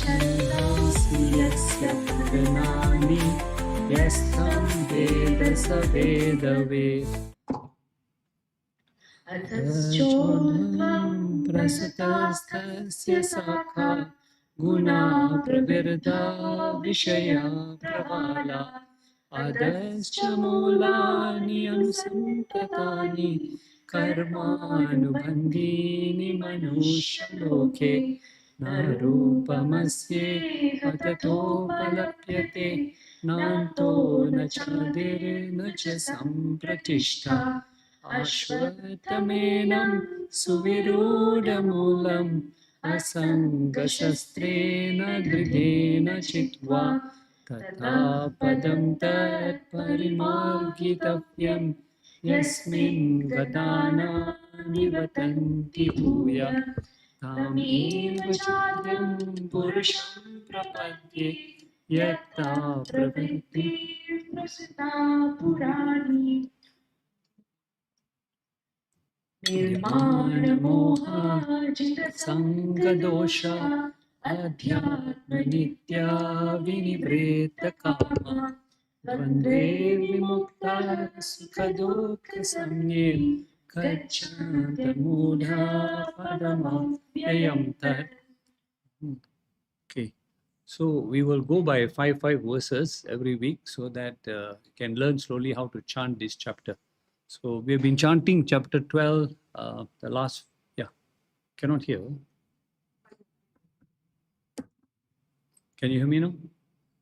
Chandasi yasya karnani yastam veda savedave ataschodvam prasatastasya sakha guna pravirda vishaya pravala adascha mulani anusantatani karmanubandhini manushaloke narupamasye patatopalapyate nanto nachadir nacha sampratishta Ashvattamenam suvirudamulam asangasastrena dridena chitva tata padam tat parimargitapyam yasmin gadana nivatanti bhuya tameva chadyam purusham prapadye yatta pravritti prasita purani Nirmana moha jita sanga dosha adhyatma nitya vinivreta kama dvandve vimukta sukha dukha samye kachanta mudha padamavyayam tat. Okay, so we will go by five verses every week so that you can learn slowly how to chant this chapter. So we have been chanting chapter 12, the last, cannot hear. Can you hear me now?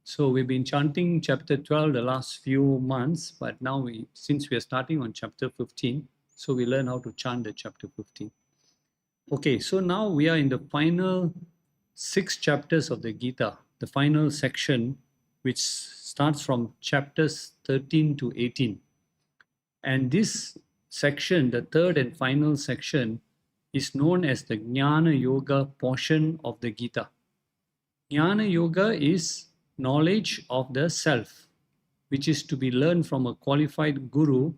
So we've been chanting chapter 12 the last few months, but now since we are starting on chapter 15, so we learn how to chant the chapter 15. Okay, so now we are in the final 6 chapters of the Gita, the final section, which starts from chapters 13 to 18. And this section, the third and final section, is known as the Jnana Yoga portion of the Gita. Jnana Yoga is knowledge of the self, which is to be learned from a qualified guru,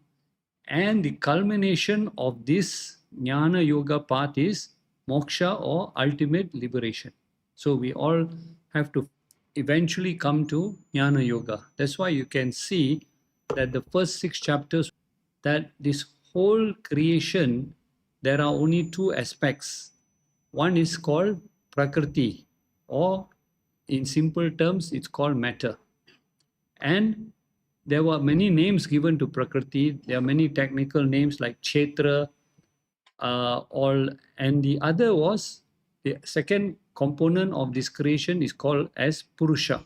and the culmination of this Jnana Yoga path is moksha or ultimate liberation. So we all have to eventually come to Jnana Yoga. That's why you can see that the first 6 chapters, that this whole creation, there are only 2 aspects. One is called Prakriti, or in simple terms, it's called matter. And there were many names given to Prakriti. There are many technical names like Kshetra, and the other was, the second component of this creation is called as Purusha.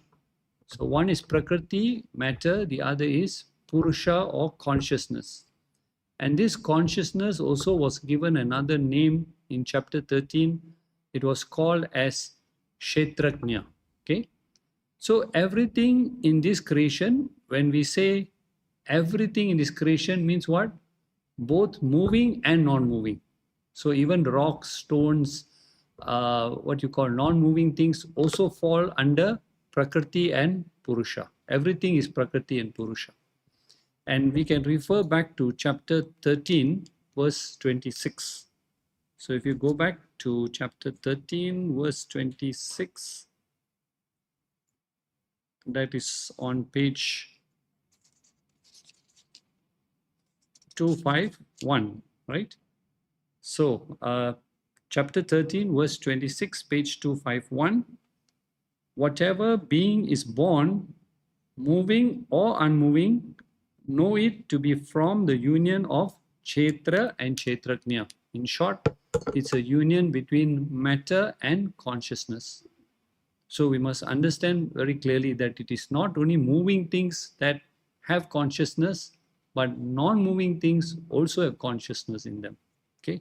So one is Prakriti, matter, the other is Purusha or consciousness. And this consciousness also was given another name in chapter 13. It was called as Kshetrajna. Okay? So everything in this creation, when we say everything in this creation, means what? Both moving and non-moving. So even rocks, stones, what you call non-moving things also fall under Prakriti and Purusha. Everything is Prakriti and Purusha. And we can refer back to chapter 13, verse 26. So if you go back to chapter 13, verse 26, that is on page 251, right? So chapter 13, verse 26, page 251. Whatever being is born, moving or unmoving, know it to be from the union of Kshetra and Kshetrajna. In short, it's a union between matter and consciousness. So we must understand very clearly that it is not only moving things that have consciousness, but non-moving things also have consciousness in them. Okay.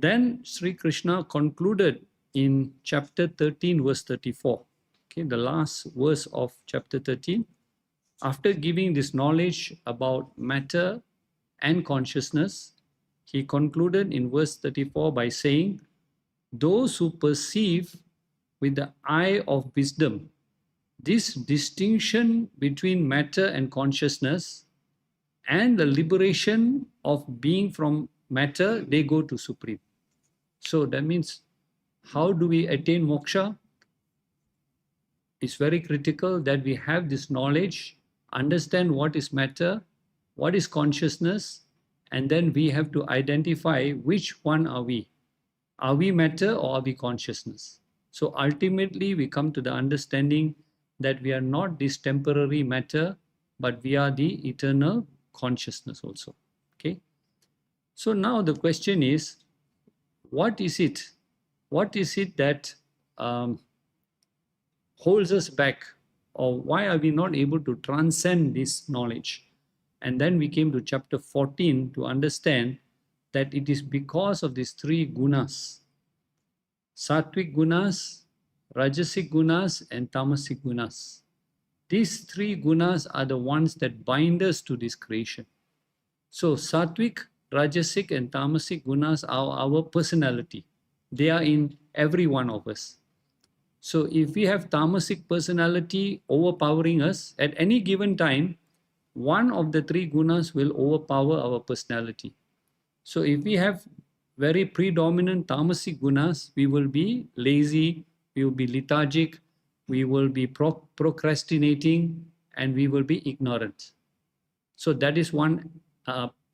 Then Sri Krishna concluded in chapter 13, verse 34. Okay, the last verse of chapter 13. After giving this knowledge about matter and consciousness, he concluded in verse 34 by saying, those who perceive with the eye of wisdom this distinction between matter and consciousness and the liberation of being from matter, they go to Supreme. So that means How do we attain moksha? It's very critical that we have this knowledge, understand what is matter, what is consciousness, and then we have to identify which one are we. Are we matter or are we consciousness? So ultimately, we come to the understanding that we are not this temporary matter, but we are the eternal consciousness also. Okay. So now the question is, what is it? What is it that holds us back, or why are we not able to transcend this knowledge? And then we came to chapter 14 to understand that it is because of these three gunas: sattvic gunas, rajasic gunas, and tamasic gunas. These three gunas are the ones that bind us to this creation. So sattvic, rajasic, and tamasic gunas are our personality. They are in every one of us. So if we have tamasic personality overpowering us, at any given time, one of the three gunas will overpower our personality. So if we have very predominant tamasic gunas, we will be lazy, we will be lethargic, we will be procrastinating, and we will be ignorant. So that is one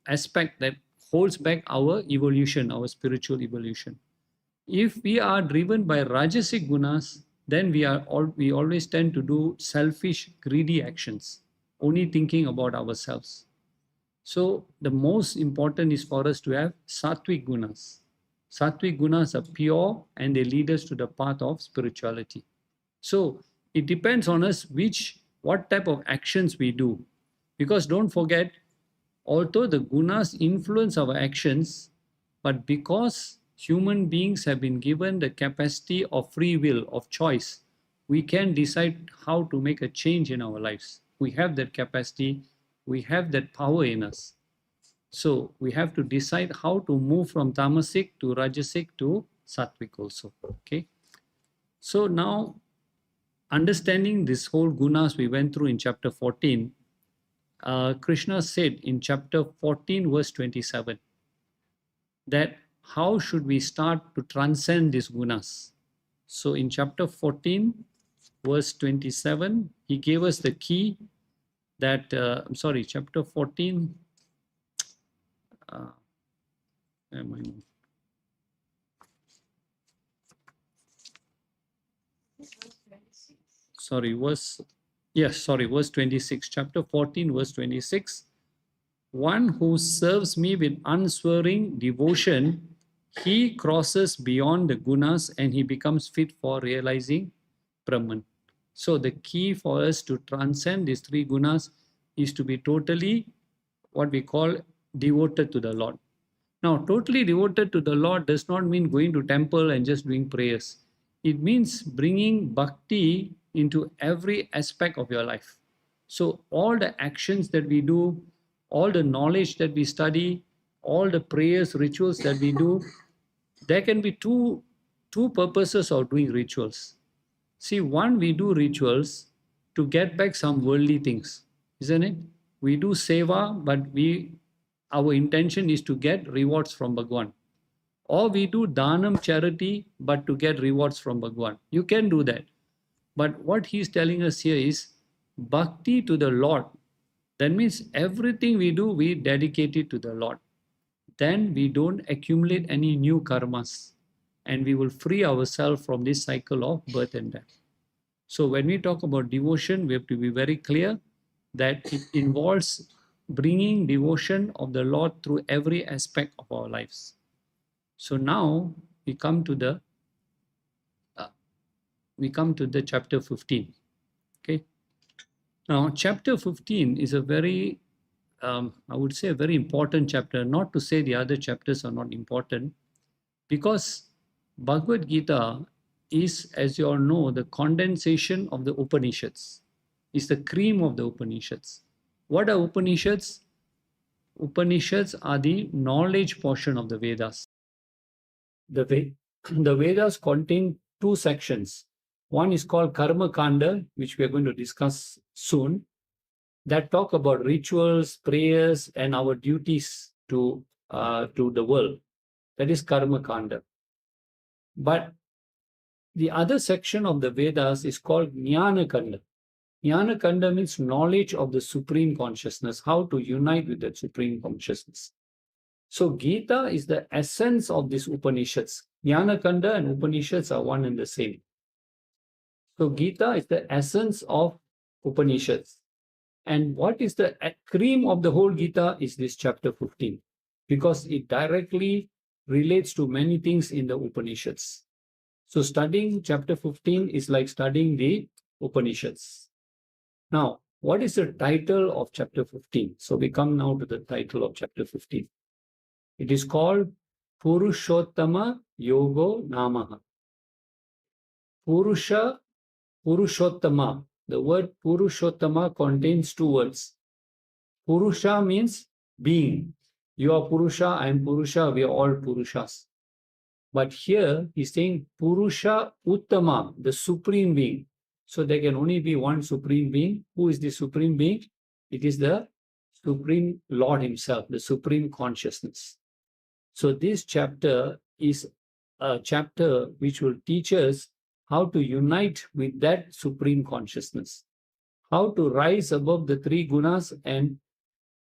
aspect that holds back our evolution, our spiritual evolution. If we are driven by rajasic gunas, then we always tend to do selfish, greedy actions, only thinking about ourselves. So the most important is for us to have sattvic gunas. Sattvic gunas are pure and they lead us to the path of spirituality. So it depends on us what type of actions we do. Because don't forget, although the gunas influence our actions, but because human beings have been given the capacity of free will, of choice, we can decide how to make a change in our lives. We have that capacity, we have that power in us. So we have to decide how to move from tamasic to rajasic to sattvic also. Okay. So now, understanding this whole gunas we went through in chapter 14, Krishna said in chapter 14, verse 27, that how should we start to transcend these gunas? So in chapter 14, verse 27, he gave us the key that, chapter 14, verse 26, chapter 14, verse 26. One who serves me with unswerving devotion, he crosses beyond the gunas and he becomes fit for realizing Brahman. So the key for us to transcend these three gunas is to be totally what we call devoted to the Lord. Now, totally devoted to the Lord does not mean going to temple and just doing prayers. It means bringing bhakti into every aspect of your life. So all the actions that we do, all the knowledge that we study, all the prayers, rituals that we do, there can be two purposes of doing rituals. See, one, we do rituals to get back some worldly things, isn't it? We do seva, but our intention is to get rewards from Bhagwan. Or we do dhanam, charity, but to get rewards from Bhagwan. You can do that. But what he's telling us here is bhakti to the Lord. That means everything we do, we dedicate it to the Lord. Then we don't accumulate any new karmas. And we will free ourselves from this cycle of birth and death. So when we talk about devotion, we have to be very clear that it involves bringing devotion of the Lord through every aspect of our lives. So now we come to the chapter 15. Okay. Now chapter 15 is a very, I would say, a very important chapter. Not to say the other chapters are not important, because Bhagavad Gita is, as you all know, the condensation of the Upanishads. It's the cream of the Upanishads. What are Upanishads? Upanishads are the knowledge portion of the Vedas. The Vedas contain two sections. One is called Karma Kanda, which we are going to discuss soon, that talk about rituals, prayers, and our duties to the world. That is Karma Kanda. But The other section of the Vedas is called Jnana Kanda. Jnana Kanda means knowledge of the Supreme Consciousness, how to unite with that Supreme Consciousness. So Gita is the essence of these Upanishads. Jnana Kanda and Upanishads are one and the same. So Gita is the essence of Upanishads. And what is the cream of the whole Gita is this chapter 15, because it directly relates to many things in the Upanishads. So studying chapter 15 is like studying the Upanishads. Now, what is the title of chapter 15? So we come now to the title of chapter 15. It is called Purushottama Yoga Namaha. Purushottama. The word Purushottama contains two words. Purusha means being. You are Purusha, I am Purusha, we are all Purushas. But here he's saying Purusha Uttama, the Supreme Being. So there can only be one Supreme Being. Who is the Supreme Being? It is the Supreme Lord Himself, the Supreme Consciousness. So this chapter is a chapter which will teach us how to unite with that Supreme Consciousness, how to rise above the three gunas and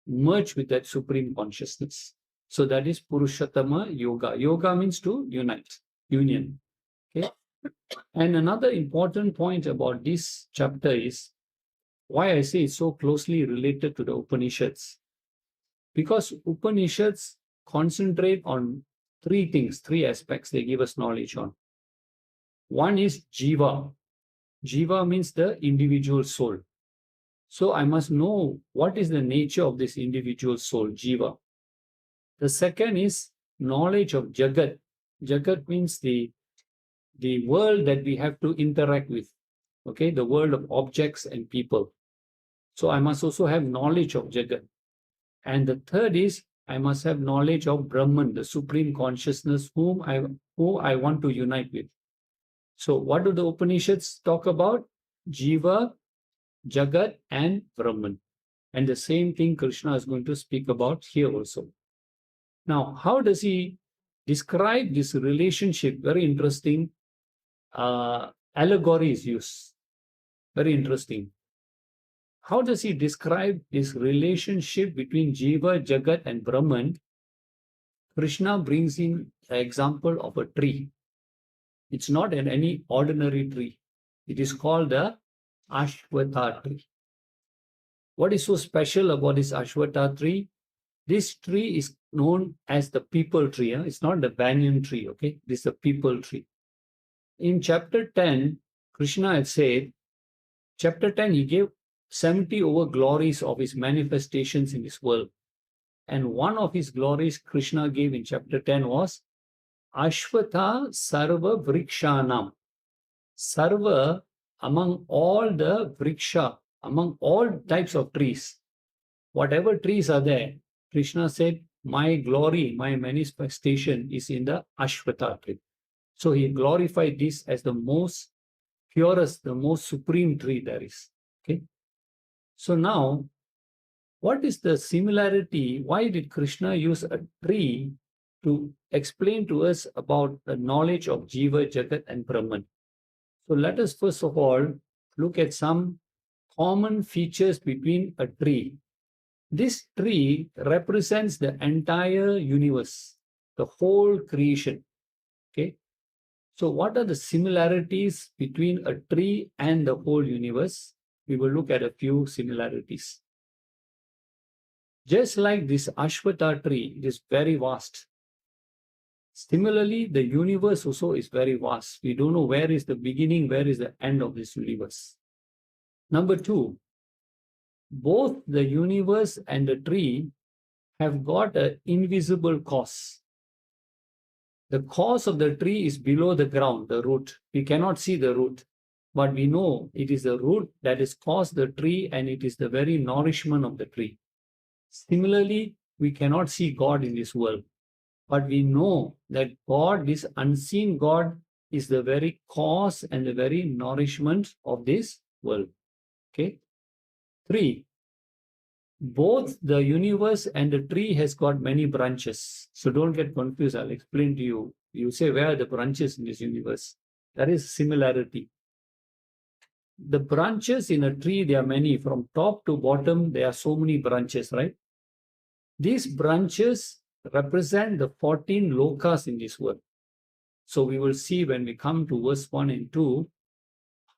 merge with that Supreme Consciousness. So that is Purushottama Yoga. Yoga means to unite, union. Okay. And another important point about this chapter is why I say it's so closely related to the Upanishads. Because Upanishads concentrate on three things, three aspects they give us knowledge on. One is Jiva. Jiva means the individual soul. So I must know what is the nature of this individual soul, Jiva. The second is knowledge of Jagat. Jagat means the world that we have to interact with, okay, the world of objects and people. So I must also have knowledge of Jagat. And the third is I must have knowledge of Brahman, the Supreme Consciousness, who I want to unite with. So what do the Upanishads talk about? Jiva, Jagat, and Brahman. And the same thing Krishna is going to speak about here also. Now, how does he describe this relationship? Very interesting. Allegory is used. Very interesting. How does he describe this relationship between Jiva, Jagat, and Brahman? Krishna brings in the example of a tree. It's not any ordinary tree. It is called the Ashvattha tree. What is so special about this Ashvattha tree? This tree is known as the people tree. It's not the banyan tree, okay? This is the people tree. In chapter 10, Krishna had said, chapter 10, he gave 70 over glories of his manifestations in this world. And one of his glories Krishna gave in chapter 10 was Ashvattha Sarva Vrikshanam. Sarva, among all the Vriksha, among all types of trees. Whatever trees are there, Krishna said, my glory, my manifestation is in the Ashvattha tree. So he glorified this as the most purest, the most supreme tree there is. Okay. So now, what is the similarity? Why did Krishna use a tree to explain to us about the knowledge of Jiva, Jagat, and Brahman? So let us first of all look at some common features between a tree. This tree represents the entire universe, the whole creation. Okay. So what are the similarities between a tree and the whole universe? We will look at a few similarities. Just like this Ashvattha tree, it is very vast. Similarly, the universe also is very vast. We don't know where is the beginning, where is the end of this universe. Number two, both the universe and the tree have got an invisible cause. The cause of the tree is below the ground, the root. We cannot see the root, but we know it is the root that has caused the tree and it is the very nourishment of the tree. Similarly, we cannot see God in this world, but we know that God, this unseen God, is the very cause and the very nourishment of this world. Okay. 3, both the universe and the tree has got many branches. So don't get confused. I'll explain to you. You say, where are the branches in this universe? That is similarity. The branches in a tree, there are many. From top to bottom, there are so many branches, right? These branches represent the 14 lokas in this world. So we will see when we come to verse 1 and 2,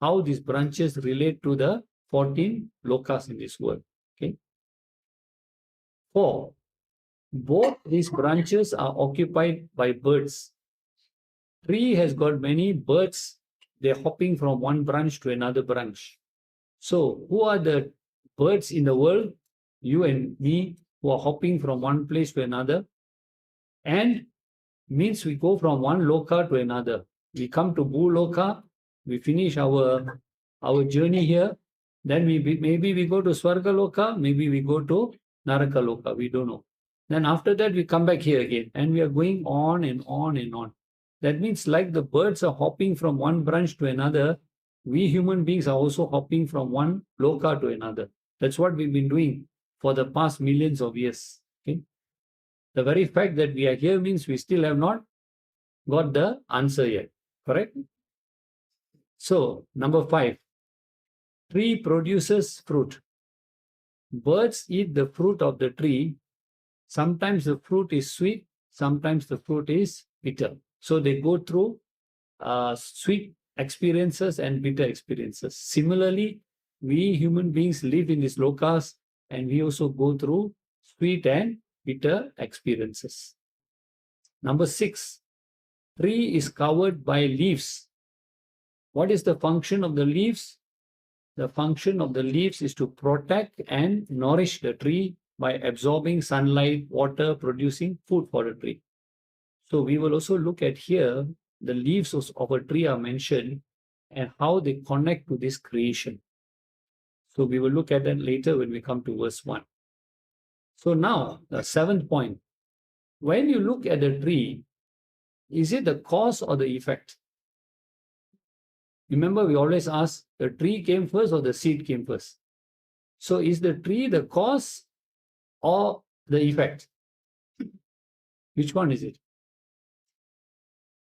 how these branches relate to the 14 lokas in this world. Okay. 4. Both these branches are occupied by birds. Tree has got many birds. They're hopping from one branch to another branch. So who are the birds in the world? You and me, who are hopping from one place to another. And means we go from one loka to another. We come to Bhuloka, we finish our journey here, then maybe we go to Swarga Loka, maybe we go to Naraka Loka, we don't know. Then after that we come back here again, and we are going on and on and on. That means like the birds are hopping from one branch to another, we human beings are also hopping from one loka to another. That's what we've been doing for the past millions of years. Okay? The very fact that we are here means we still have not got the answer yet. Correct? So, number 5. Tree produces fruit. Birds eat the fruit of the tree. Sometimes the fruit is sweet, sometimes the fruit is bitter. So they go through sweet experiences and bitter experiences. Similarly, we human beings live in these lokas, and we also go through sweet and bitter experiences. Number 6. Tree is covered by leaves. What is the function of the leaves? The function of the leaves is to protect and nourish the tree by absorbing sunlight, water, producing food for the tree. So we will also look at here, the leaves of a tree are mentioned and how they connect to this creation. So we will look at that later when we come to verse 1. So now, the 7th point. When you look at the tree, is it the cause or the effect? Remember, we always ask, the tree came first or the seed came first? So is the tree the cause or the effect? Which one is it?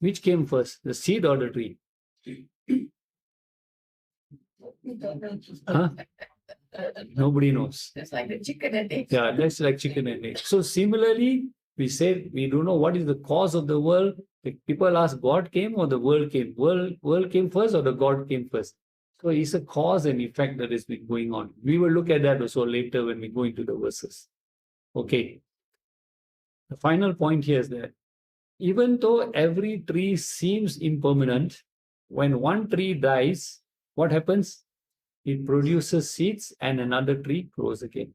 Which came first, the seed or the tree? Huh? Nobody knows. That's like the chicken and egg. Yeah, that's like chicken and egg. So similarly, we say we don't know what is the cause of the world. People ask, God came or the world came? World came first or the God came first? So it's a cause and effect that has been going on. We will look at that also later when we go into the verses. Okay. The final point here is that even though every tree seems impermanent, when one tree dies, what happens? It produces seeds and another tree grows again.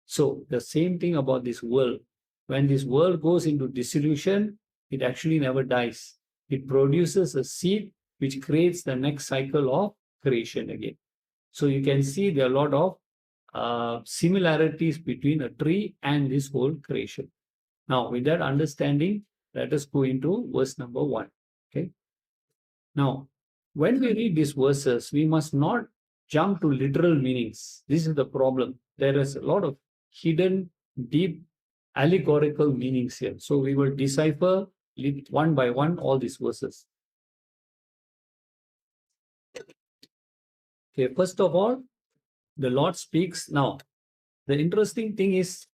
So the same thing about this world. When this world goes into dissolution, it actually never dies. It produces a seed which creates the next cycle of creation again. So you can see there are a lot of similarities between a tree and this whole creation. Now, with that understanding, let us go into verse number 1. Okay. Now, when we read these verses, we must not jump to literal meanings. This is the problem. There is a lot of hidden, deep, allegorical meanings here. So we will decipher one by one all these verses. Okay, first of all, the Lord speaks. Now, the interesting thing is,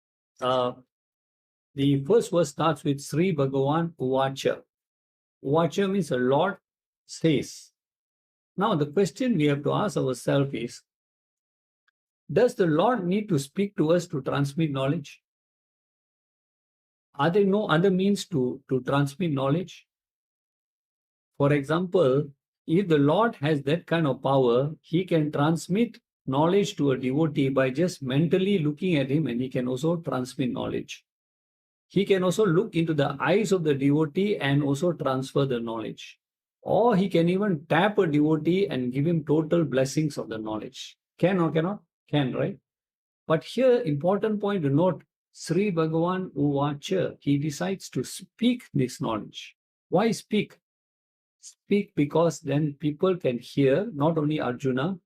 the first verse starts with Sri Bhagavan Uvacha. Uvacha means the Lord says. Now, the question we have to ask ourselves is, does the Lord need to speak to us to transmit knowledge? Are there no other means to transmit knowledge? For example, if the Lord has that kind of power, he can transmit knowledge to a devotee by just mentally looking at him, and he can also transmit knowledge. He can also look into the eyes of the devotee and also transfer the knowledge. Or he can even tap a devotee and give him total blessings of the knowledge. Can or cannot? Can, right? But here, important point to note, Sri Bhagavan Uvacha, he decides to speak this knowledge. Why speak? Speak because then people can hear, not only Arjuna,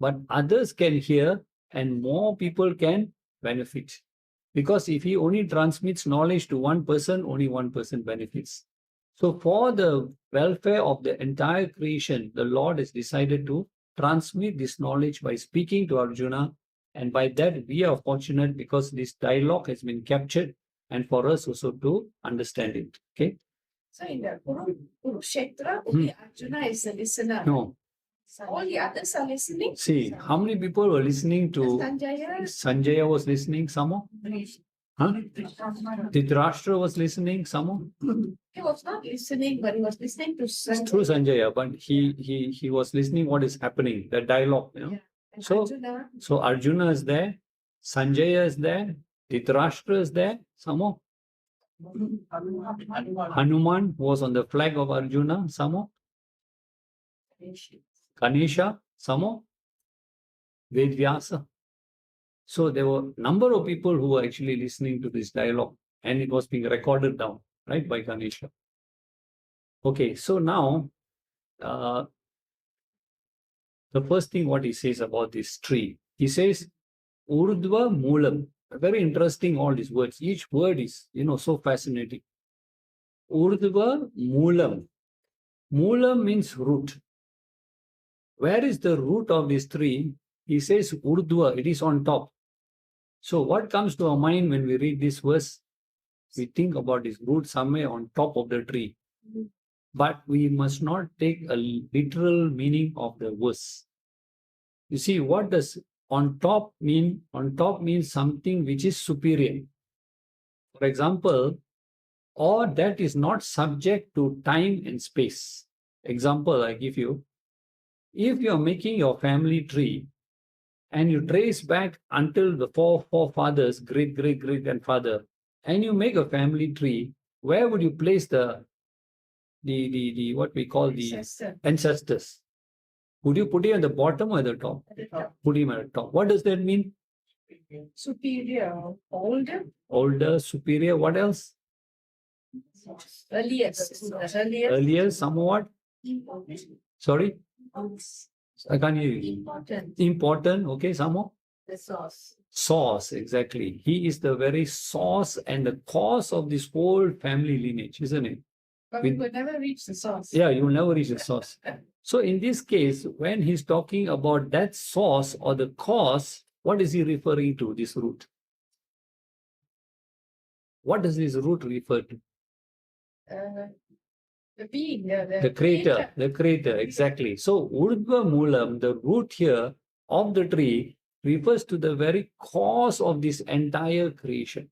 but others can hear and more people can benefit. Because if he only transmits knowledge to one person, only one person benefits. So for the welfare of the entire creation, the Lord has decided to transmit this knowledge by speaking to Arjuna. And by that, we are fortunate because this dialogue has been captured and for us also to understand it. Okay. So in the Kurukshetra, only Arjuna is a listener. No. All the others are listening. See, how many people were listening to Sanjaya. Sanjaya was listening, some more? Huh? Dhritarashtra was listening, some more? He was not listening, but he was listening to Sanjaya. Through Sanjaya, but he was listening what is happening, the dialogue. You know? Yeah. So Arjuna is there, Sanjaya is there, Dhritarashtra is there, some more? Hanuman was on the flag of Arjuna, some more? Ganesha, some more? Vedvyasa. So there were a number of people who were actually listening to this dialogue and it was being recorded down, right, by Ganesha. Okay, so now the first thing what he says about this tree, he says, Urdhva Moolam. Very interesting, all these words. Each word is, so fascinating. Urdhva Moolam. Moolam means root. Where is the root of this tree? He says Urdhva, it is on top. So what comes to our mind when we read this verse? We think about this root somewhere on top of the tree. But we must not take a literal meaning of the verse. You see, what does on top mean? On top means something which is superior. For example, or that is not subject to time and space. Example I give you. If you are making your family tree and you trace back until the forefathers, great grandfather, and you make a family tree, where would you place the what we call the ancestors? Would you put it at the bottom or at the top? At the top. Put him at the top. What does that mean? Superior, older. Older, superior, what else? Earliest. Earlier, somewhat. Important. Sorry? I can't hear you. Important. Important, okay, some more? The source. Source, exactly. He is the very source and the cause of this whole family lineage, isn't it? But we could never reach the source. Yeah, you will never reach the source. So in this case, when he's talking about that source or the cause, what is he referring to, this root? What does this root refer to? The being, The creator, exactly. So Urdhva Moolam, the root here of the tree, refers to the very cause of this entire creation.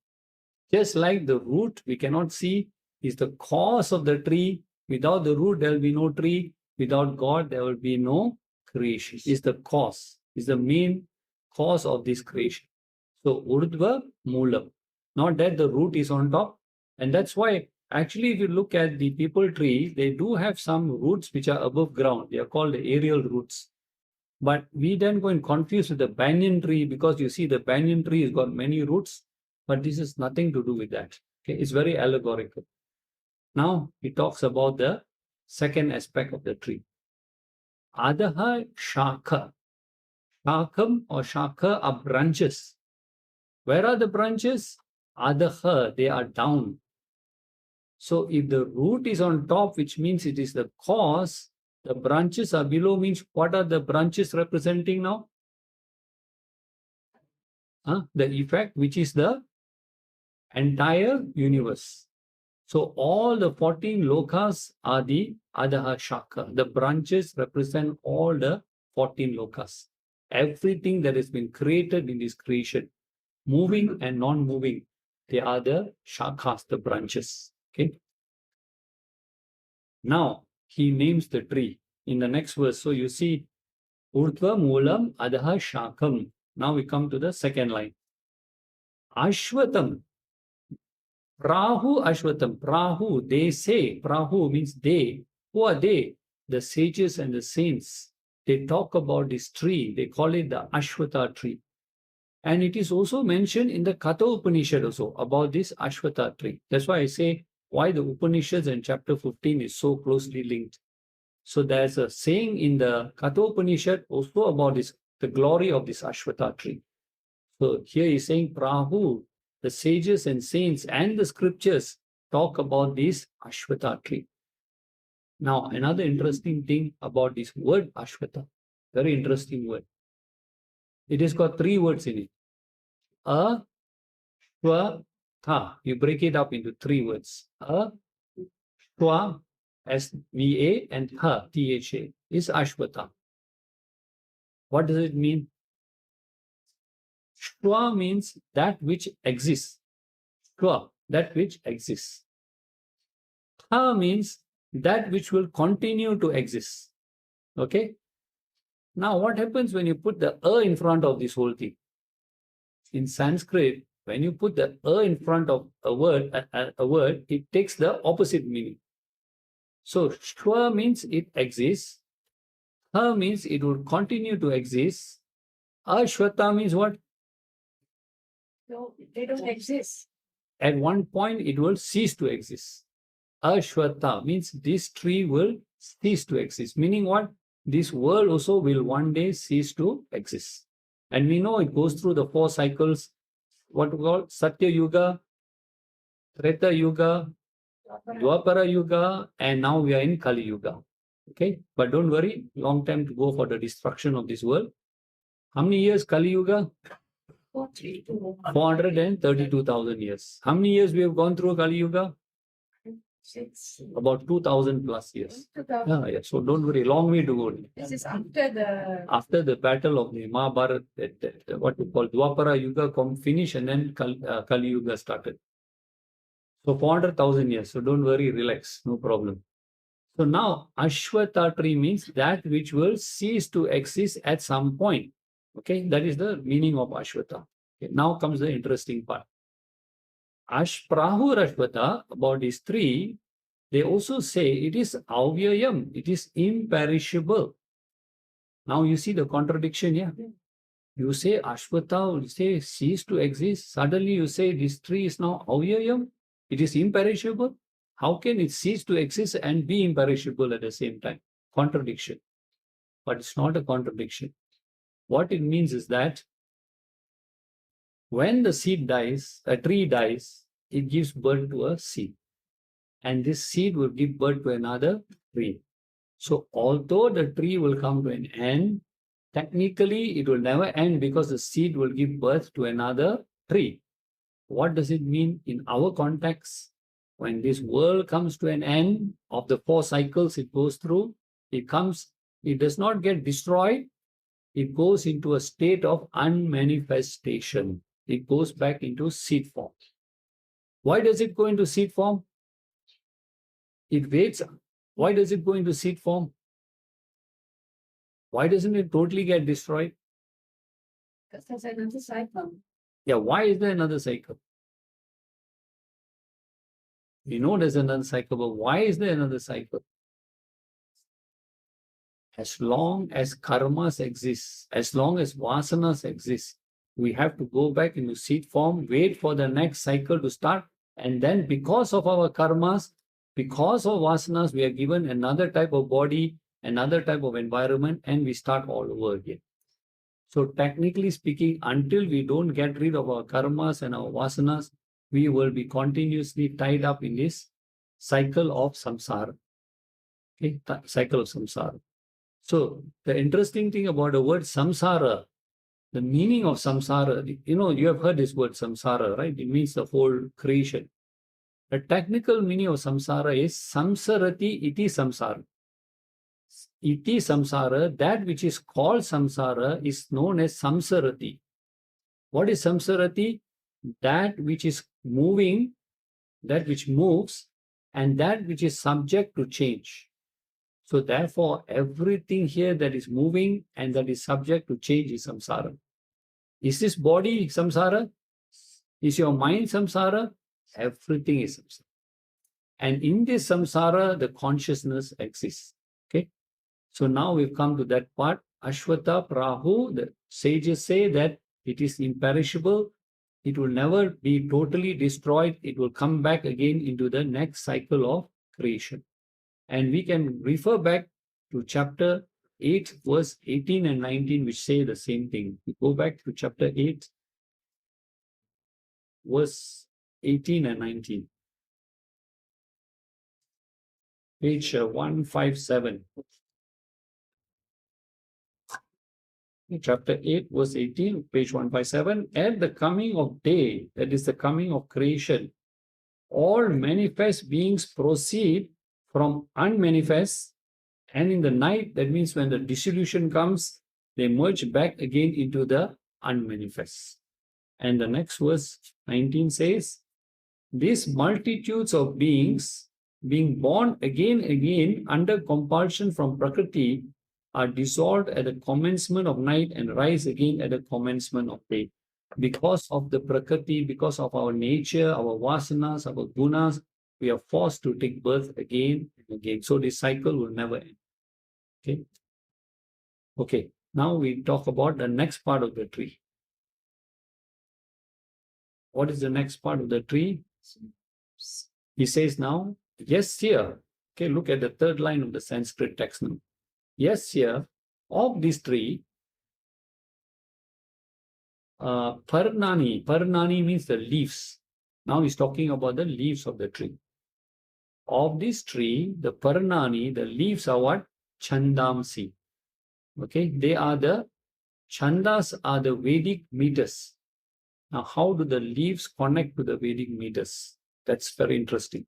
Just like the root we cannot see is the cause of the tree. Without the root, there will be no tree. Without God, there will be no creation. Is the cause, is the main cause of this creation. So Urdhva Moolam. Not that the root is on top. And that's why, actually, if you look at the people tree, they do have some roots which are above ground. They are called the aerial roots. But we then go and confuse with the banyan tree because you see the banyan tree has got many roots, but this has nothing to do with that. Okay, it's very allegorical. Now he talks about the second aspect of the tree. Adaha Shaka. Shakam or Shaka are branches. Where are the branches? Adaha, they are down. So if the root is on top, which means it is the cause, the branches are below, means what are the branches representing now? The effect, which is the entire universe. So all the 14 lokas are the Adaha Shaka. The branches represent all the 14 lokas. Everything that has been created in this creation, moving and non-moving, they are the shakas, the branches. Okay. Now he names the tree in the next verse. So you see, Urdhva Moolam Adaha Shakam. Now we come to the second line. Ashvatam. Prahu Ashvatam. Prahu, they say. Prahu means they. Who are they? The sages and the saints. They talk about this tree. They call it the Ashvattha tree. And it is also mentioned in the Katha Upanishad also about this Ashvattha tree. That's why I say why the Upanishads in chapter 15 is so closely linked. So there's a saying in the Katha Upanishad also about this, the glory of this Ashvattha tree. So here he's saying Prahu, the sages and saints and the scriptures, talk about this Ashvattha tree. Now, another interesting thing about this word Ashvattha, very interesting word. It has got 3 words in it. Ashvattha. You break it up into 3 words. Ashwa, S-V-A, and Ha, T-H-A, is Ashvattha. What does it mean? Shwa means that which exists. Shwa, that which exists. Ha means that which will continue to exist. Okay? Now, what happens when you put the in front of this whole thing? In Sanskrit, when you put the in front of a word, it takes the opposite meaning. So, shwa means it exists. Ha means it will continue to exist. Ashvattha means what? No, they don't exist. At one point, it will cease to exist. Ashvattha means this tree will cease to exist. Meaning what? This world also will one day cease to exist. And we know it goes through the 4 cycles, what we call Satya Yuga, Treta Yuga, Dwapara Yuga, and now we are in Kali Yuga. Okay? But don't worry, long time to go for the destruction of this world. How many years Kali Yuga? 432,000 years. How many years we have gone through Kali Yuga? 6. About 2,000 plus years. 2000. Yeah. So don't worry, long way to go. This is after the battle of the Mahabharata, what we call Dwapara Yuga finished, and then Kali Yuga started. So 400,000 years. So don't worry, relax, no problem. So now Ashvattha tree means that which will cease to exist at some point. Okay, that is the meaning of Ashvattha. Okay, now comes the interesting part. Prahur Ashvattha, about this tree, they also say it is avyayam, it is imperishable. Now you see the contradiction here. You say Ashvattha, you say cease to exist. Suddenly you say this tree is now avyayam, it is imperishable. How can it cease to exist and be imperishable at the same time? Contradiction. But it's not a contradiction. What it means is that when the seed dies, a tree dies, it gives birth to a seed. And this seed will give birth to another tree. So although the tree will come to an end, technically it will never end because the seed will give birth to another tree. What does it mean in our context? When this world comes to an end of the 4 cycles it goes through, it does not get destroyed, it goes into a state of unmanifestation. It goes back into seed form. Why does it go into seed form? It waits. Why does it go into seed form? Why doesn't it totally get destroyed? because there's another cycle. Yeah, why is there another cycle? We know there's another cycle, but why is there another cycle? As long as karmas exist, as long as vasanas exist, we have to go back into seed form, wait for the next cycle to start, and then because of our karmas, because of vasanas, we are given another type of body, another type of environment, and we start all over again. So technically speaking, until we don't get rid of our karmas and our vasanas, we will be continuously tied up in this cycle of samsara. Okay, cycle of samsara. So the interesting thing about the word samsara, the meaning of samsara, you have heard this word samsara, right? It means the whole creation. The technical meaning of samsara is samsarati iti samsara. Iti samsara, that which is called samsara is known as samsarati. What is samsarati? That which is moving, that which moves, and that which is subject to change. So therefore, everything here that is moving and that is subject to change is samsara. Is this body samsara? Is your mind samsara? Everything is samsara. And in this samsara, the consciousness exists. Okay. So now we've come to that part. Ashvattha Prahu, the sages say that it is imperishable. It will never be totally destroyed. It will come back again into the next cycle of creation. And we can refer back to chapter 8, verse 18 and 19, which say the same thing. We go back to chapter 8, verse 18 and 19. page 157. Chapter 8, verse 18, page 157. At the coming of day, that is the coming of creation, all manifest beings proceed from unmanifest, and in the night, that means when the dissolution comes, they merge back again into the unmanifest. And the next verse 19 says, these multitudes of beings being born again under compulsion from Prakriti are dissolved at the commencement of night and rise again at the commencement of day. Because of the Prakriti, because of our nature, our vasanas, our gunas, we are forced to take birth again and again. So this cycle will never end. Okay. Okay. Now we talk about the next part of the tree. What is the next part of the tree? He says now, yes, here. Okay, look at the third line of the Sanskrit text now. Yes, here, of this tree, Parnani means the leaves. Now he's talking about the leaves of the tree. Of this tree, the Parnani, the leaves are what? Chandamsi. Okay, they are the Chandas are the Vedic meters. Now, how do the leaves connect to the Vedic meters? That's very interesting.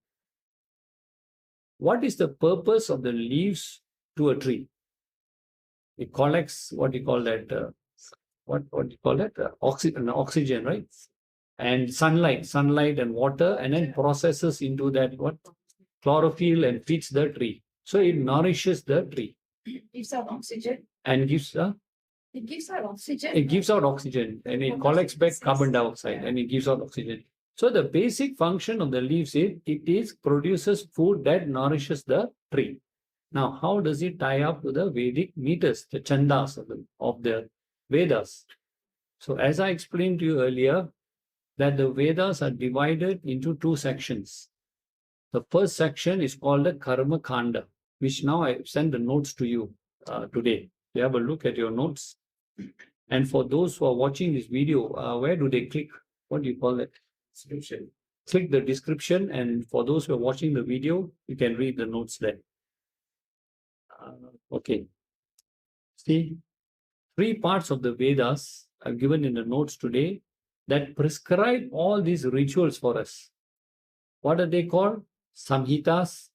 What is the purpose of the leaves to a tree? It collects what you call that, what do you call that? Oxygen, right? And sunlight and water, and then processes into that what? Chlorophyll and feeds the tree. So it nourishes the tree. Gives out oxygen. And gives It gives out oxygen. It gives out oxygen and it collects back carbon dioxide and it gives out oxygen. So the basic function of the leaves is it produces food that nourishes the tree. Now, how does it tie up to the Vedic meters, the chandas of the Vedas? So as I explained to you earlier, that the Vedas are divided into two sections. The first section is called the Karma Kanda, which now I send the notes to you today. You have a look at your notes. And for those who are watching this video, where do they click? What do you call that? Description. Click the description, and for those who are watching the video, you can read the notes there. Okay. See, 3 parts of the Vedas are given in the notes today that prescribe all these rituals for us. What are they called? Samhitas,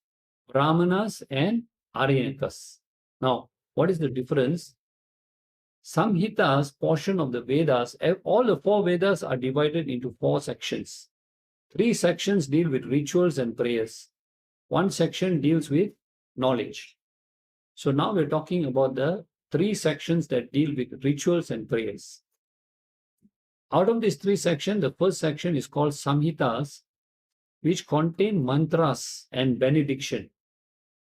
Brahmanas, and Aranyakas. Now, what is the difference? Samhitas portion of the Vedas, all the 4 Vedas are divided into 4 sections. 3 sections deal with rituals and prayers. 1 section deals with knowledge. So now we're talking about the 3 sections that deal with rituals and prayers. Out of these 3 sections, the first section is called Samhitas, which contain mantras and benediction.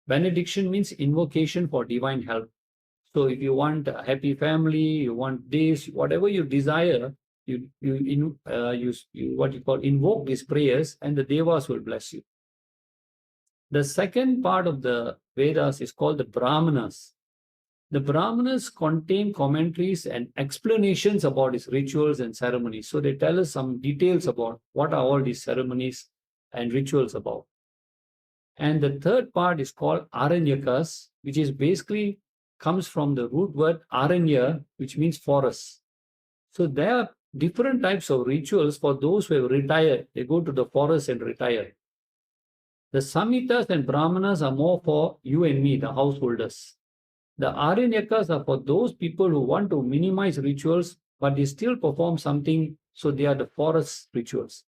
Benediction means invocation for divine help. So if you want a happy family, you want this, whatever you desire, you invoke these prayers, and the devas will bless you. The second part of the Vedas is called the Brahmanas. The Brahmanas contain commentaries and explanations about these rituals and ceremonies. So they tell us some details about what are all these ceremonies and rituals about. And the third part is called Aranyakas, which is basically comes from the root word Aranya, which means forest. So there are different types of rituals for those who have retired. They go to the forest and retire. The Samhitas and Brahmanas are more for you and me, the householders. The Aranyakas are for those people who want to minimize rituals, but they still perform something. So they are the forest rituals,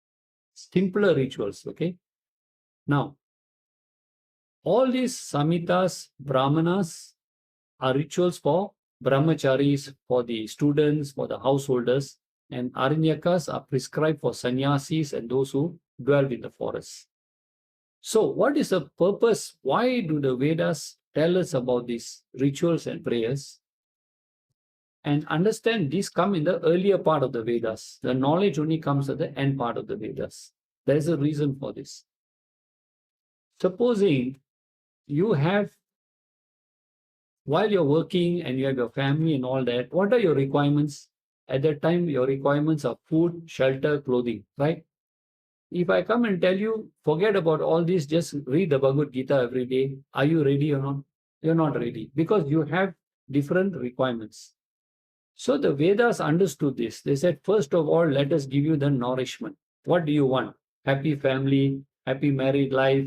simpler rituals. Okay. Now, all these Samhitas, Brahmanas are rituals for brahmacharis, for the students, for the householders, and Aranyakas are prescribed for sannyasis and those who dwell in the forest. So what is the purpose? Why do the Vedas tell us about these rituals and prayers? And understand these come in the earlier part of the Vedas. The knowledge only comes at the end part of the Vedas. There is a reason for this. Supposing you have, while you're working and you have your family and all that, what are your requirements? At that time, your requirements are food, shelter, clothing, right? if I come and tell you, forget about all this, just read the Bhagavad Gita every day, are you ready or not? You're not ready because you have different requirements. So the Vedas understood this. They said, first of all, let us give you the nourishment. What do you want? Happy family, happy married life,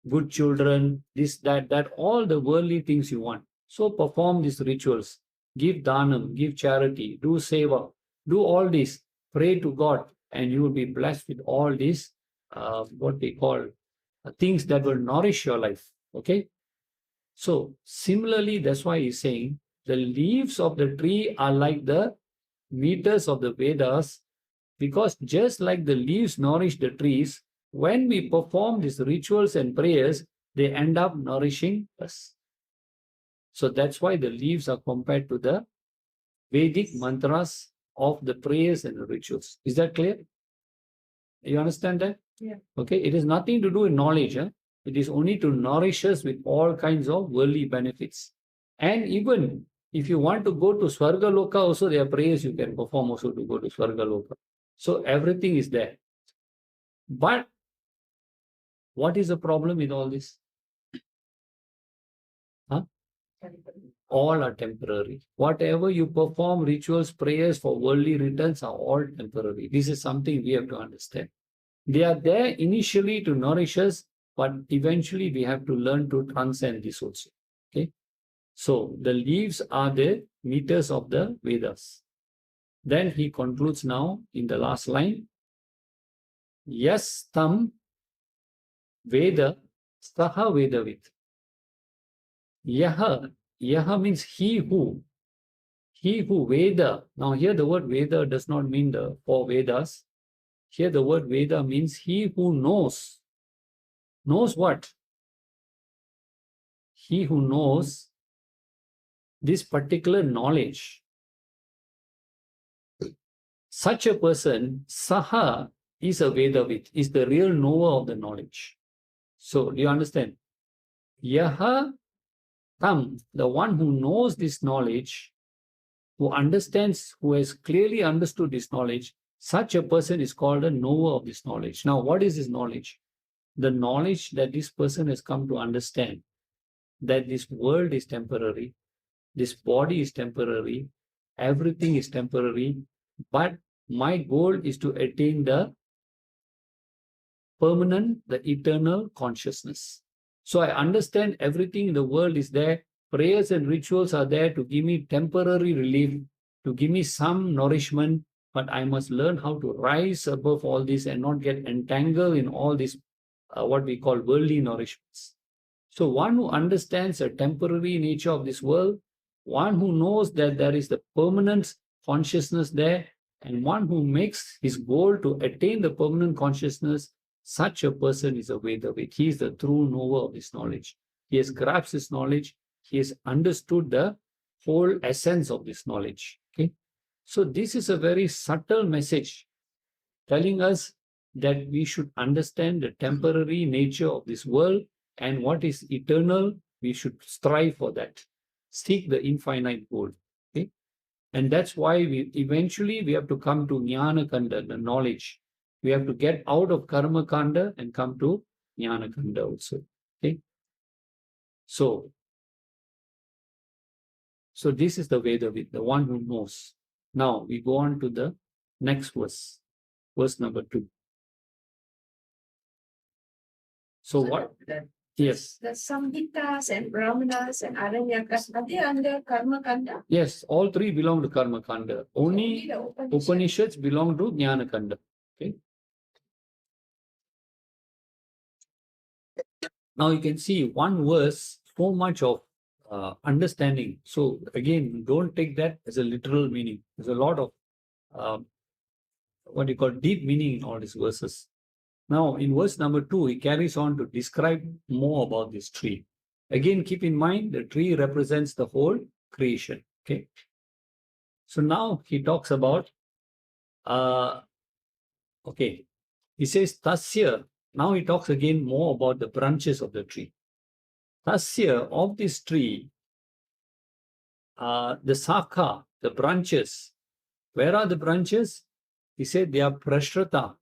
good children, this, that, all the worldly things you want. So perform these rituals. Give dhanam, give charity, do seva, do all this, pray to God, and you will be blessed with all these, what they call, things that will nourish your life. Okay? So similarly, that's why he's saying, the leaves of the tree are like the meters of the Vedas, because just like the leaves nourish the trees, when we perform these rituals and prayers, they end up nourishing us. So that's why the leaves are compared to the Vedic mantras of the prayers and the rituals. Is that clear? You understand that? Yeah. Okay, it has nothing to do with knowledge. Huh? It is only to nourish us with all kinds of worldly benefits. And even if you want to go to Swarga Loka, also there are prayers you can perform also to go to Swarga Loka. So everything is there. But what is the problem with all this? Huh? All are temporary. Whatever you perform, rituals, prayers for worldly returns are all temporary. This is something we have to understand. They are there initially to nourish us, but eventually we have to learn to transcend this also. Okay. So the leaves are the meters of the Vedas. Then he concludes now in the last line. Yes, tam Veda saha Vedavit. Yaha means he who Veda. Now here the word Veda does not mean the four Vedas. Here the word Veda means he who knows. Knows what? He who knows this particular knowledge. Such a person, saha, is a Vedavit, is the real knower of the knowledge. So do you understand? Yaha tam, the one who knows this knowledge, who understands, who has clearly understood this knowledge, such a person is called a knower of this knowledge. Now, what is this knowledge? The knowledge that this person has come to understand that this world is temporary, this body is temporary, everything is temporary, but my goal is to attain the permanent, the eternal consciousness. So I understand everything in the world is there. Prayers and rituals are there to give me temporary relief, to give me some nourishment, but I must learn how to rise above all this and not get entangled in all this, what we call worldly nourishments. So one who understands the temporary nature of this world, one who knows that there is the permanent consciousness there, and one who makes his goal to attain the permanent consciousness, such a person is a Vedavit. He is the true knower of this knowledge. He has grasped this knowledge. He has understood the whole essence of this knowledge. Okay? So this is a very subtle message telling us that we should understand the temporary nature of this world, and what is eternal, we should strive for that. Seek the infinite goal. Okay? And that's why we eventually have to come to Jnana Kanda, the knowledge. We have to get out of Karma Kanda and come to Jnana Kanda also. Okay? So this is the Vedavid, the one who knows. Now we go on to the next verse, verse number 2. So what? Yes. The Samhitas and Brahmanas and Aranyakas, are they under Karma Kanda? Yes, all three belong to Karma Kanda. Only the Upanishads belong to Jnana Kanda. Okay. Now you can see one verse, so much of understanding. So again, don't take that as a literal meaning. There's a lot of what you call deep meaning in all these verses. Now in verse number 2, he carries on to describe more about this tree. Again, keep in mind the tree represents the whole creation. Okay. So now he talks about, okay, he says Tasya. Now he talks again more about the branches of the tree. Tasya, of this tree, the Sakha, the branches. Where are the branches? He said they are Prashrata.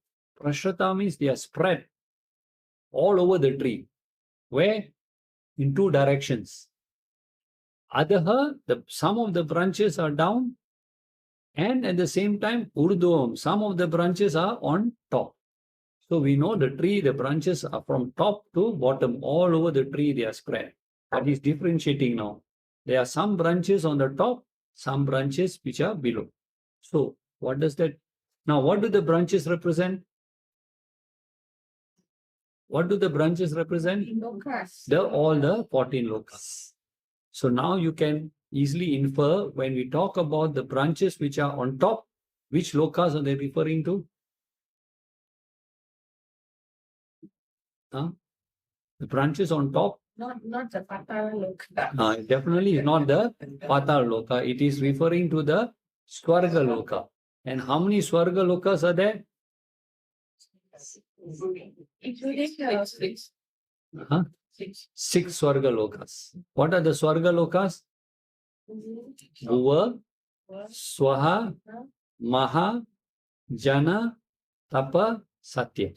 Prashrata means they are spread all over the tree. Where? In two directions. Adaha, some of the branches are down, and at the same time, urdhvam, some of the branches are on top. So we know the tree, the branches are from top to bottom, all over the tree they are spread. That is differentiating now. There are some branches on the top, some branches which are below. So what does that? Now what do the branches represent? What do the branches represent? Lokas. All the 14 lokas. So now you can easily infer when we talk about the branches which are on top, which lokas are they referring to? The branches on top? Not the Patala Loka. Definitely not the Patal Loka. It is referring to the Swarga Loka. And how many Swarga Lokas are there? Including six. Six Swarga Lokas. What are the Swarga Lokas? Bhuva, Swaha, Maha, Jana, Tapa, Satya.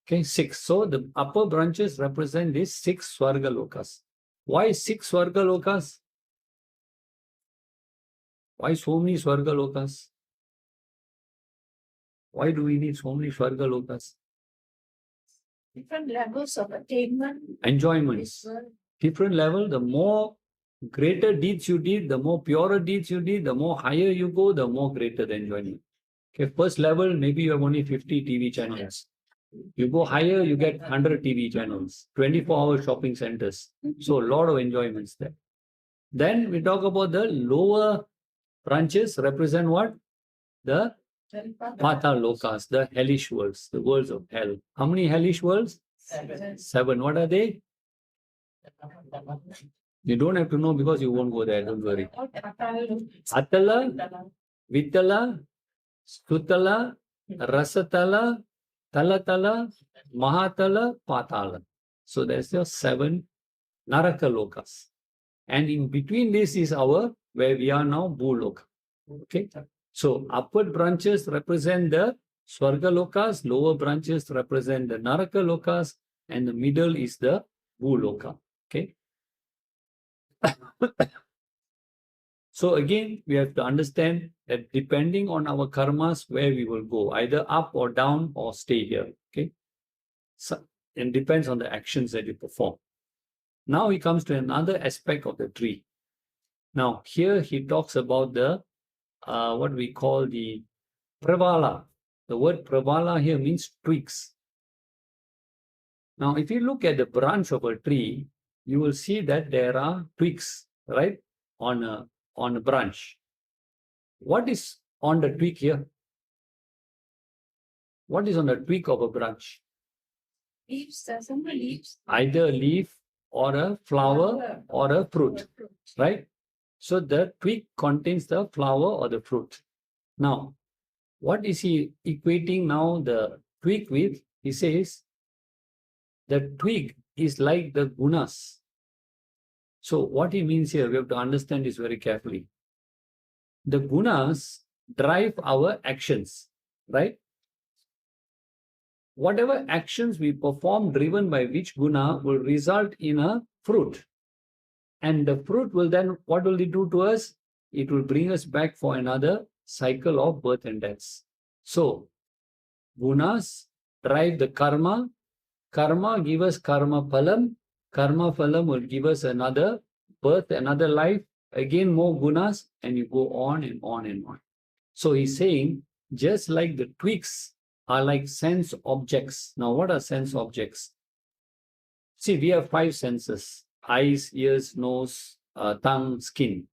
Okay, six. So the upper branches represent these six Swarga Lokas. Why six Swarga Lokas? Why so many Swarga Lokas? Why do we need so many Swarga Lokas? Different levels of attainment. Enjoyments. Different level, the more greater deeds you did, the more purer deeds you did, the more higher you go, the more greater the enjoyment. Okay, first level, maybe you have only 50 TV channels. You go higher, you get 100 TV channels, 24-hour shopping centers. So a lot of enjoyments there. Then we talk about the lower branches represent what? The Patal Lokas, the hellish worlds, the worlds of hell. How many hellish worlds? 7. What are they? You don't have to know because you won't go there, don't worry. Atala, Vitala, Sutala, Rasatala, Talatala, Mahatala, Patala. So there's your 7 Naraka Lokas. And in between this is where we are now, Bhuloka. Okay. So upward branches represent the Swarga Lokas, lower branches represent the Naraka Lokas, and the middle is the Bhuloka. Okay. So again, we have to understand that depending on our karmas, where we will go, either up or down or stay here. Okay. So it depends on the actions that you perform. Now he comes to another aspect of the tree. Now here he talks about the what we call the pravala. The word pravala here means twigs. Now if you look at the branch of a tree, you will see that there are twigs, right, on a branch. What is on the twig here? What is on the twig of a branch? Leaves, some leaves. Either a leaf or a flower or a fruit, right? So the twig contains the flower or the fruit. Now, what is he equating now the twig with? He says the twig is like the gunas. So what he means here, we have to understand this very carefully. The gunas drive our actions, right? Whatever actions we perform driven by which guna will result in a fruit. And the fruit will then, what will it do to us? It will bring us back for another cycle of birth and death. So, gunas drive the karma. Karma give us karma phalam. Karma phalam will give us another birth, another life. Again, more gunas, and you go on and on and on. So he's saying, just like the twigs are like sense objects. Now, what are sense objects? See, we have 5 senses: eyes, ears, nose, tongue, skin.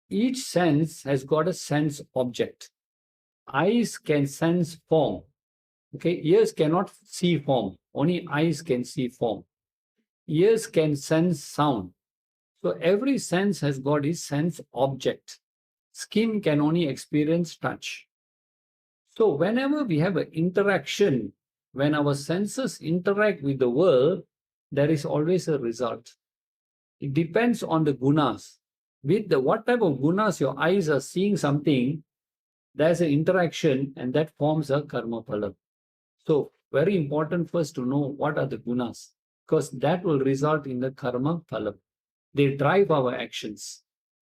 Each sense has got a sense object. Eyes can sense form. Okay, ears cannot see form. Only eyes can see form. Ears can sense sound. So every sense has got its sense object. Skin can only experience touch. So whenever we have an interaction, when our senses interact with the world, there is always a result. It depends on the gunas. With what type of gunas your eyes are seeing something, there's an interaction and that forms a karma phala. So very important first to know what are the gunas, because that will result in the karma phalam. They drive our actions.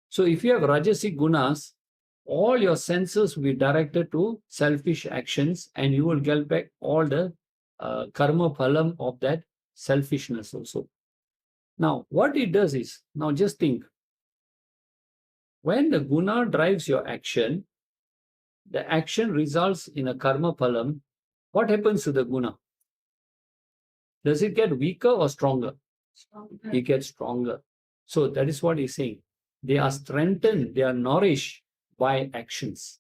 So if you have rajasic gunas, all your senses will be directed to selfish actions, and you will get back all the karma phalam of that selfishness also. Now, what it does is, now just think, when the guna drives your action, the action results in a karma phalam. What happens to the guna? Does it get weaker or stronger? Stronger. It gets stronger. So that is what he's saying. They are strengthened, they are nourished by actions.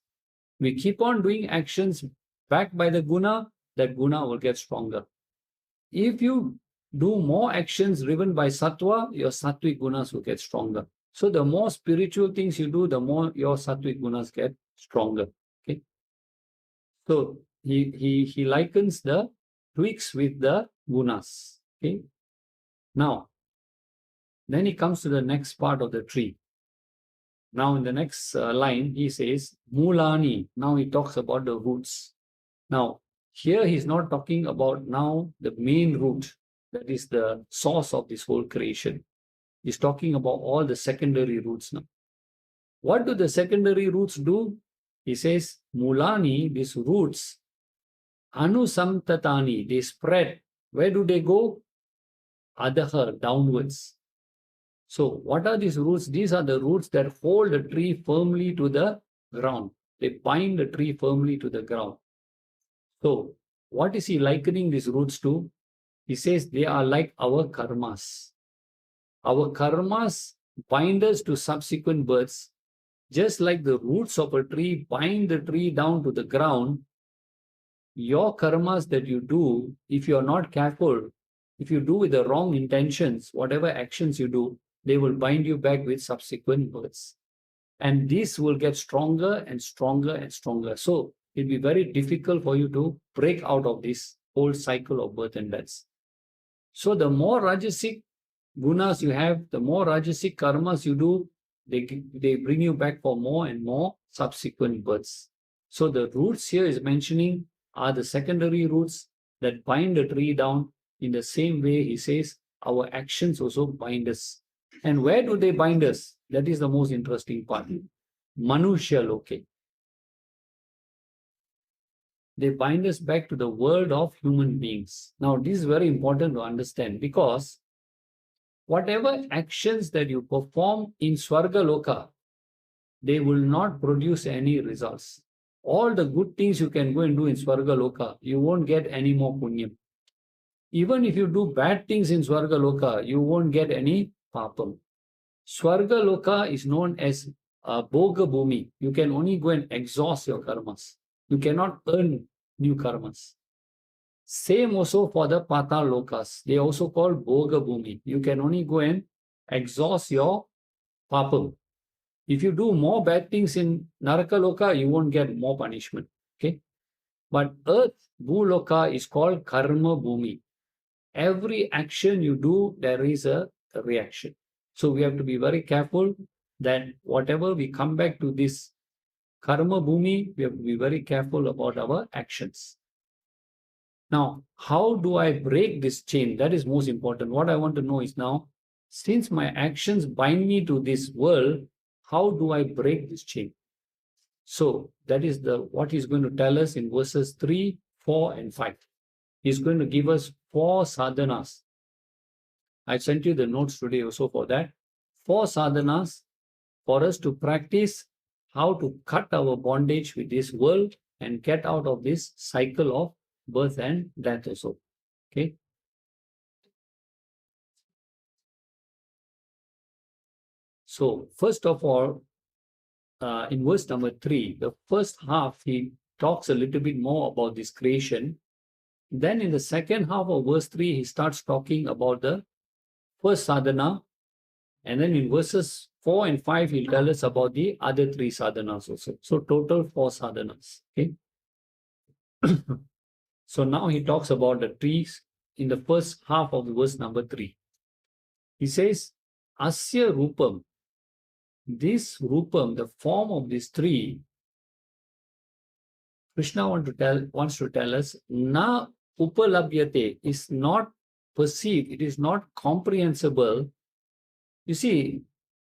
We keep on doing actions backed by the guna, that guna will get stronger. If you do more actions driven by sattva, your sattvic gunas will get stronger. So the more spiritual things you do, the more your sattvic gunas get stronger. Okay. So he likens the twigs with the gunas. Okay. Now, then he comes to the next part of the tree. Now, in the next line, he says, Mulani. Now he talks about the roots. Now, here he's not talking about now the main root, that is the source of this whole creation. He's talking about all the secondary roots now. What do the secondary roots do? He says, Mulani, these roots, Anusamtatani, they spread. Where do they go? Adahar, downwards. So what are these roots? These are the roots that hold the tree firmly to the ground. They bind the tree firmly to the ground. So what is he likening these roots to? He says they are like our karmas. Our karmas bind us to subsequent births, just like the roots of a tree bind the tree down to the ground. Your karmas that you do, if you are not careful, if you do with the wrong intentions, whatever actions you do, they will bind you back with subsequent births. And this will get stronger and stronger and stronger. So it'll be very difficult for you to break out of this whole cycle of birth and death. So the more rajasic gunas you have, the more rajasic karmas you do, they bring you back for more and more subsequent births. So the roots here is mentioning are the secondary roots that bind the tree down. In the same way, he says, our actions also bind us. And where do they bind us? That is the most interesting part. Manushya Loke. They bind us back to the world of human beings. Now, this is very important to understand, because whatever actions that you perform in Swarga Loka, they will not produce any results. All the good things you can go and do in Swarga Loka, you won't get any more punyam. Even if you do bad things in Swarga Loka, you won't get any papam. Swarga Loka is known as Bhoga Bhumi. You can only go and exhaust your karmas. You cannot earn new karmas. Same also for the Patal Lokas. They are also called Bhoga Bhumi. You can only go and exhaust your papam. If you do more bad things in Naraka Loka, you won't get more punishment. Okay? But Earth, Bhuloka, is called Karma Bhumi. Every action you do, there is a reaction. So we have to be very careful that whatever we come back to this Karma Bhumi, we have to be very careful about our actions. Now, how do I break this chain? That is most important. What I want to know is now, since my actions bind me to this world, how do I break this chain? So that is what he's going to tell us in verses 3, 4, and 5. He's going to give us 4 sadhanas. I sent you the notes today also for that. 4 sadhanas for us to practice how to cut our bondage with this world and get out of this cycle of birth and death also. Okay. So first of all, in verse number 3, the first half, he talks a little bit more about this creation. Then in the second half of verse 3, he starts talking about the first sadhana. And then in verses 4 and 5, he'll tell us about the other 3 sadhanas also. So total 4 sadhanas. Okay. So now he talks about the trees in the first half of verse number 3. He says, Asya Rupam. This Rupam, the form of this tree, Krishna wants to tell us, na upalabhyate is not perceived, it is not comprehensible. You see,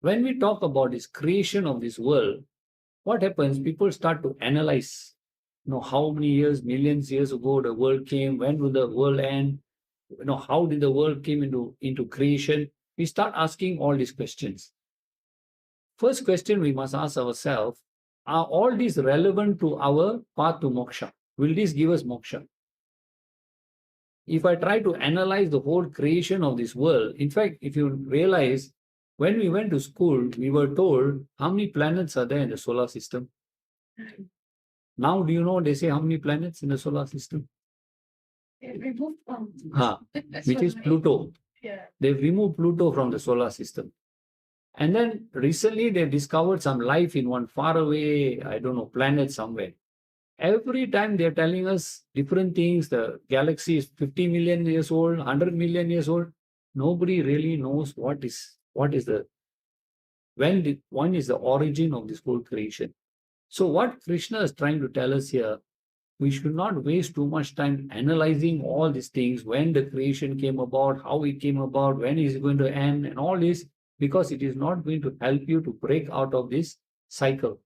when we talk about this creation of this world, what happens? People start to analyze, how many years, millions years ago the world came, when will the world end, how did the world came into creation? We start asking all these questions. First question we must ask ourselves, are all these relevant to our path to moksha? Will this give us moksha? If I try to analyze the whole creation of this world, in fact, if you realize, when we went to school, we were told how many planets are there in the solar system. Now, do you know they say how many planets in the solar system? Remove which is Pluto. Yeah. They've removed Pluto from the solar system. And then recently they discovered some life in one faraway, planet somewhere. Every time they're telling us different things. The galaxy is 50 million years old, 100 million years old. Nobody really knows when is the origin of this whole creation. So what Krishna is trying to tell us here, we should not waste too much time analyzing all these things, when the creation came about, how it came about, when is it going to end, and all this, because it is not going to help you to break out of this cycle.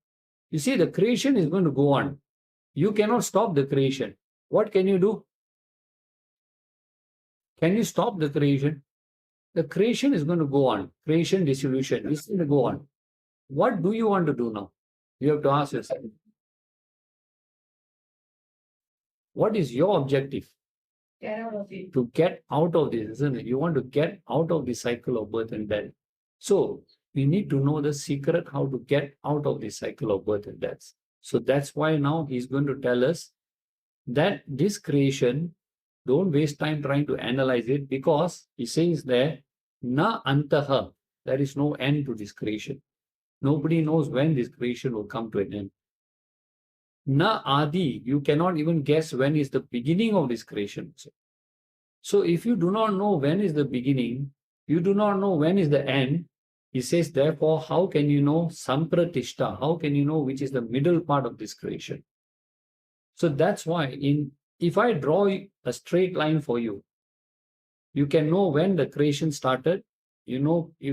You see, the creation is going to go on. You cannot stop the creation. What can you do? Can you stop the creation? The creation is going to go on. Creation, dissolution is going to go on. What do you want to do now? You have to ask yourself. What is your objective? Get out of it. To get out of this, isn't it? You want to get out of the cycle of birth and death. So we need to know the secret how to get out of this cycle of birth and death. So that's why now he's going to tell us that this creation, don't waste time trying to analyze it, because he says there, na antaha, there is no end to this creation. Nobody knows when this creation will come to an end. Na adi, you cannot even guess when is the beginning of this creation. So if you do not know when is the beginning, you do not know when is the end. He says, therefore, how can you know sampratishta? How can you know which is the middle part of this creation? So that's why if I draw a straight line for you, you can know when the creation started, you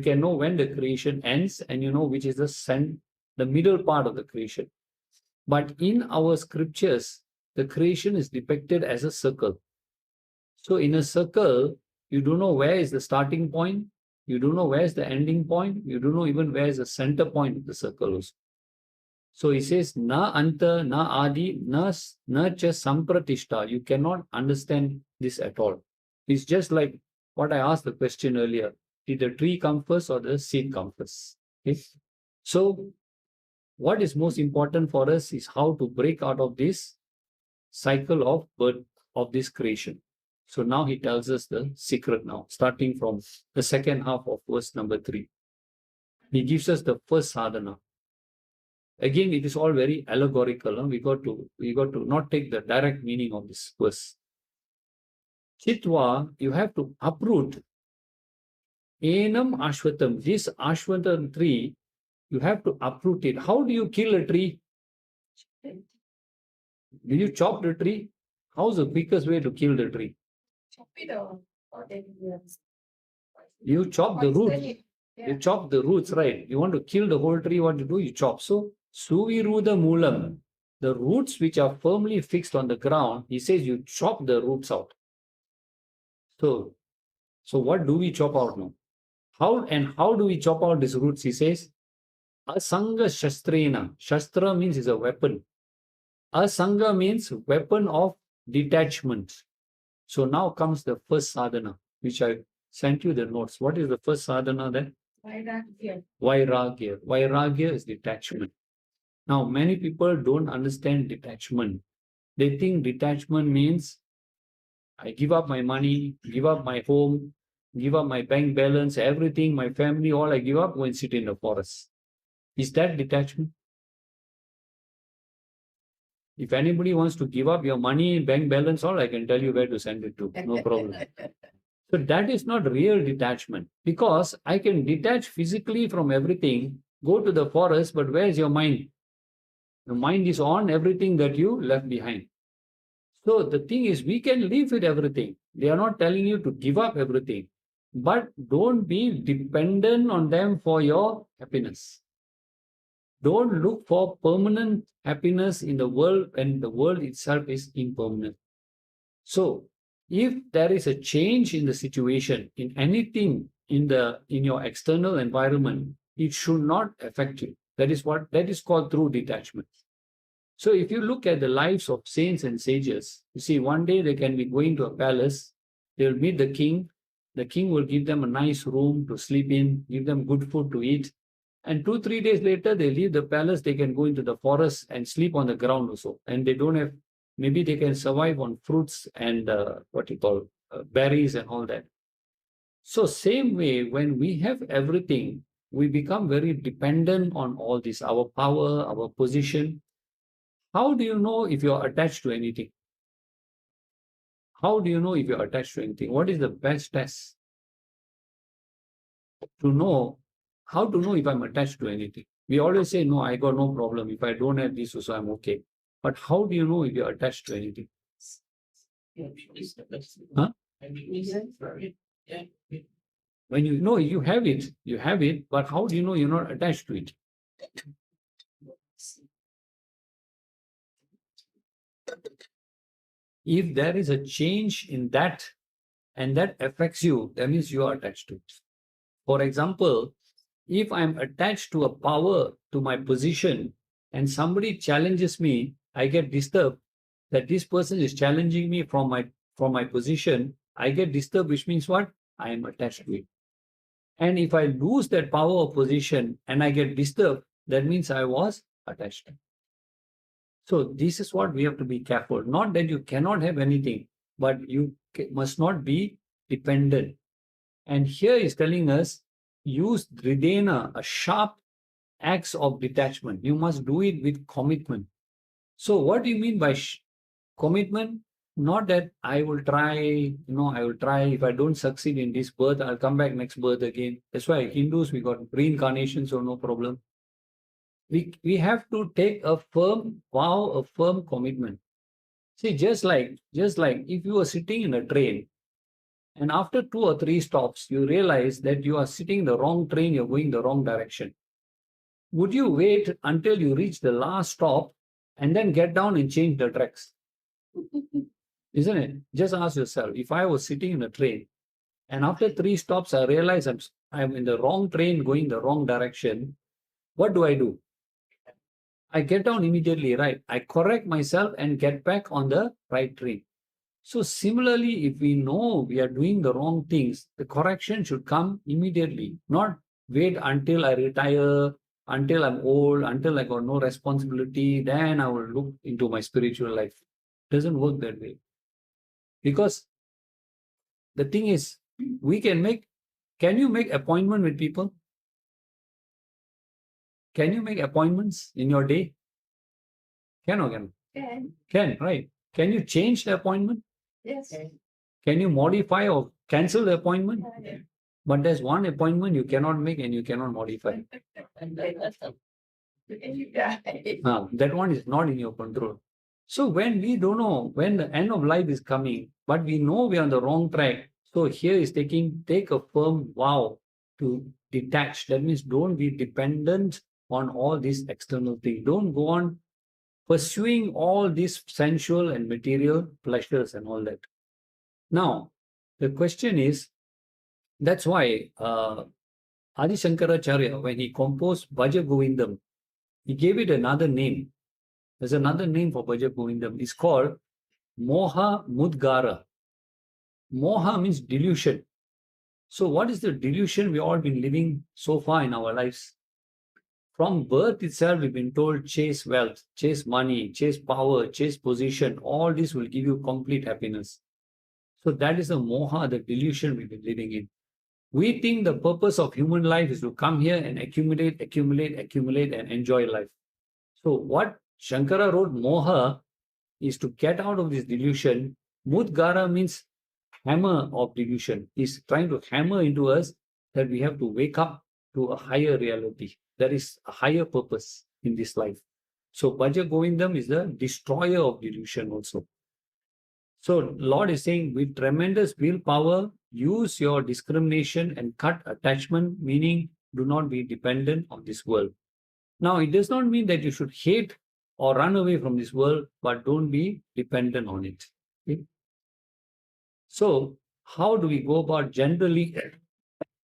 can know when the creation ends, and you know which is the middle part of the creation. But in our scriptures, the creation is depicted as a circle. So in a circle, you don't know where is the starting point, you don't know where is the ending point, you don't know even where is the center point of the circle. So he says, na anta, na adi, na cha sampratishta. You cannot understand this at all. It's just like what I asked the question earlier. Did the tree come first or the seed come first? Okay? So what is most important for us is how to break out of this cycle of birth of this creation. So now he tells us the secret now, starting from the second half of verse number 3. He gives us the first sadhana. Again, it is all very allegorical. Huh? We got to not take the direct meaning of this verse. Chitva, you have to uproot. Enam ashvatam, this ashvatam tree, you have to uproot it. How do you kill a tree? Do you chop the tree? How's the quickest way to kill the tree? Chop it or then You chop the roots. Yeah. You chop the roots, right? You want to kill the whole tree, what you do? You chop. So, suviruda moolam, the roots which are firmly fixed on the ground, he says you chop the roots out. So what do we chop out now? How do we chop out these roots? He says, asanga shastrena. Shastra means is a weapon. Asanga means weapon of detachment. So now comes the first sadhana, which I sent you the notes. What is the first sadhana then? Vairagya. Vairagya. Vairagya is detachment. Now, many people don't understand detachment. They think detachment means I give up my money, give up my home, give up my bank balance, everything, my family, all I give up, go and sit in the forest. Is that detachment? If anybody wants to give up your money, bank balance, all, I can tell you where to send it to. No problem. So that is not real detachment, because I can detach physically from everything, go to the forest, but where is your mind? The mind is on everything that you left behind. So the thing is, we can live with everything. They are not telling you to give up everything, but don't be dependent on them for your happiness. Don't look for permanent happiness in the world when the world itself is impermanent. So, if there is a change in the situation, in anything in your external environment, it should not affect you. That is called true detachment. So, if you look at the lives of saints and sages, you see, one day they can be going to a palace, they will meet the king. The king will give them a nice room to sleep in, give them good food to eat. And 2, 3 days later, they leave the palace, they can go into the forest and sleep on the ground also. And they don't have, maybe they can survive on fruits and berries and all that. So, same way, when we have everything, we become very dependent on all this, our power, our position. How do you know if you're attached to anything? How do you know if you're attached to anything? What is the best test to know? How to know if I'm attached to anything? We always say, no, I got no problem. If I don't have this, also I'm okay. But how do you know if you're attached to anything? Huh? When you know you have it, but how do you know you're not attached to it? If there is a change in that and that affects you, that means you are attached to it. For example, if I'm attached to a power, to my position, and somebody challenges me, I get disturbed that this person is challenging me from my position. I get disturbed, which means what? I am attached to it. And if I lose that power or position and I get disturbed, that means I was attached. So this is what we have to be careful. Not that you cannot have anything, but you must not be dependent. And here is telling us, use dridena, a sharp axe of detachment. You must do it with commitment. So what do you mean by commitment? Not that I will try, I will try. If I don't succeed in this birth, I'll come back next birth again. That's why Hindus, we got reincarnation, so no problem. We have to take a firm vow, a firm commitment. See, just like if you are sitting in a train and after 2 or 3 stops, you realize that you are sitting in the wrong train, you're going the wrong direction. Would you wait until you reach the last stop and then get down and change the tracks? Isn't it? Just ask yourself, if I was sitting in a train and after 3 stops, I realize I'm in the wrong train going the wrong direction, what do? I get down immediately, right? I correct myself and get back on the right train. So similarly, if we know we are doing the wrong things, the correction should come immediately, not wait until I retire, until I'm old, until I got no responsibility, then I will look into my spiritual life. It doesn't work that way. Because the thing is, can you make appointment with people? Can you make appointments in your day? Can or can? Can, right? Can you change the appointment? Yes. Can you modify or cancel the appointment? But there's one appointment you cannot make and you cannot modify. That one is not in your control. So when we don't know when the end of life is coming, but we know we are on the wrong track. So here is take a firm vow to detach. That means don't be dependent on all these external things. Don't go on pursuing all these sensual and material pleasures and all that. Now, the question is, that's why Adi Shankaracharya, when he composed Bhaja Govindam, he gave it another name. There's another name for Bhaja Govindam. It's called Moha Mudgara. Moha means delusion. So what is the delusion we've all been living so far in our lives? From birth itself, we've been told chase wealth, chase money, chase power, chase position. All this will give you complete happiness. So that is the moha, the delusion we've been living in. We think the purpose of human life is to come here and accumulate and enjoy life. So what Shankara wrote, moha, is to get out of this delusion. Mudgara means hammer of delusion. He's trying to hammer into us that we have to wake up to a higher reality. There is a higher purpose in this life. So Bhaja Govindam is the destroyer of delusion also. So Lord is saying, with tremendous willpower, use your discrimination and cut attachment, meaning do not be dependent on this world. Now, it does not mean that you should hate or run away from this world, but don't be dependent on it. Okay? So, how do we go about? Generally,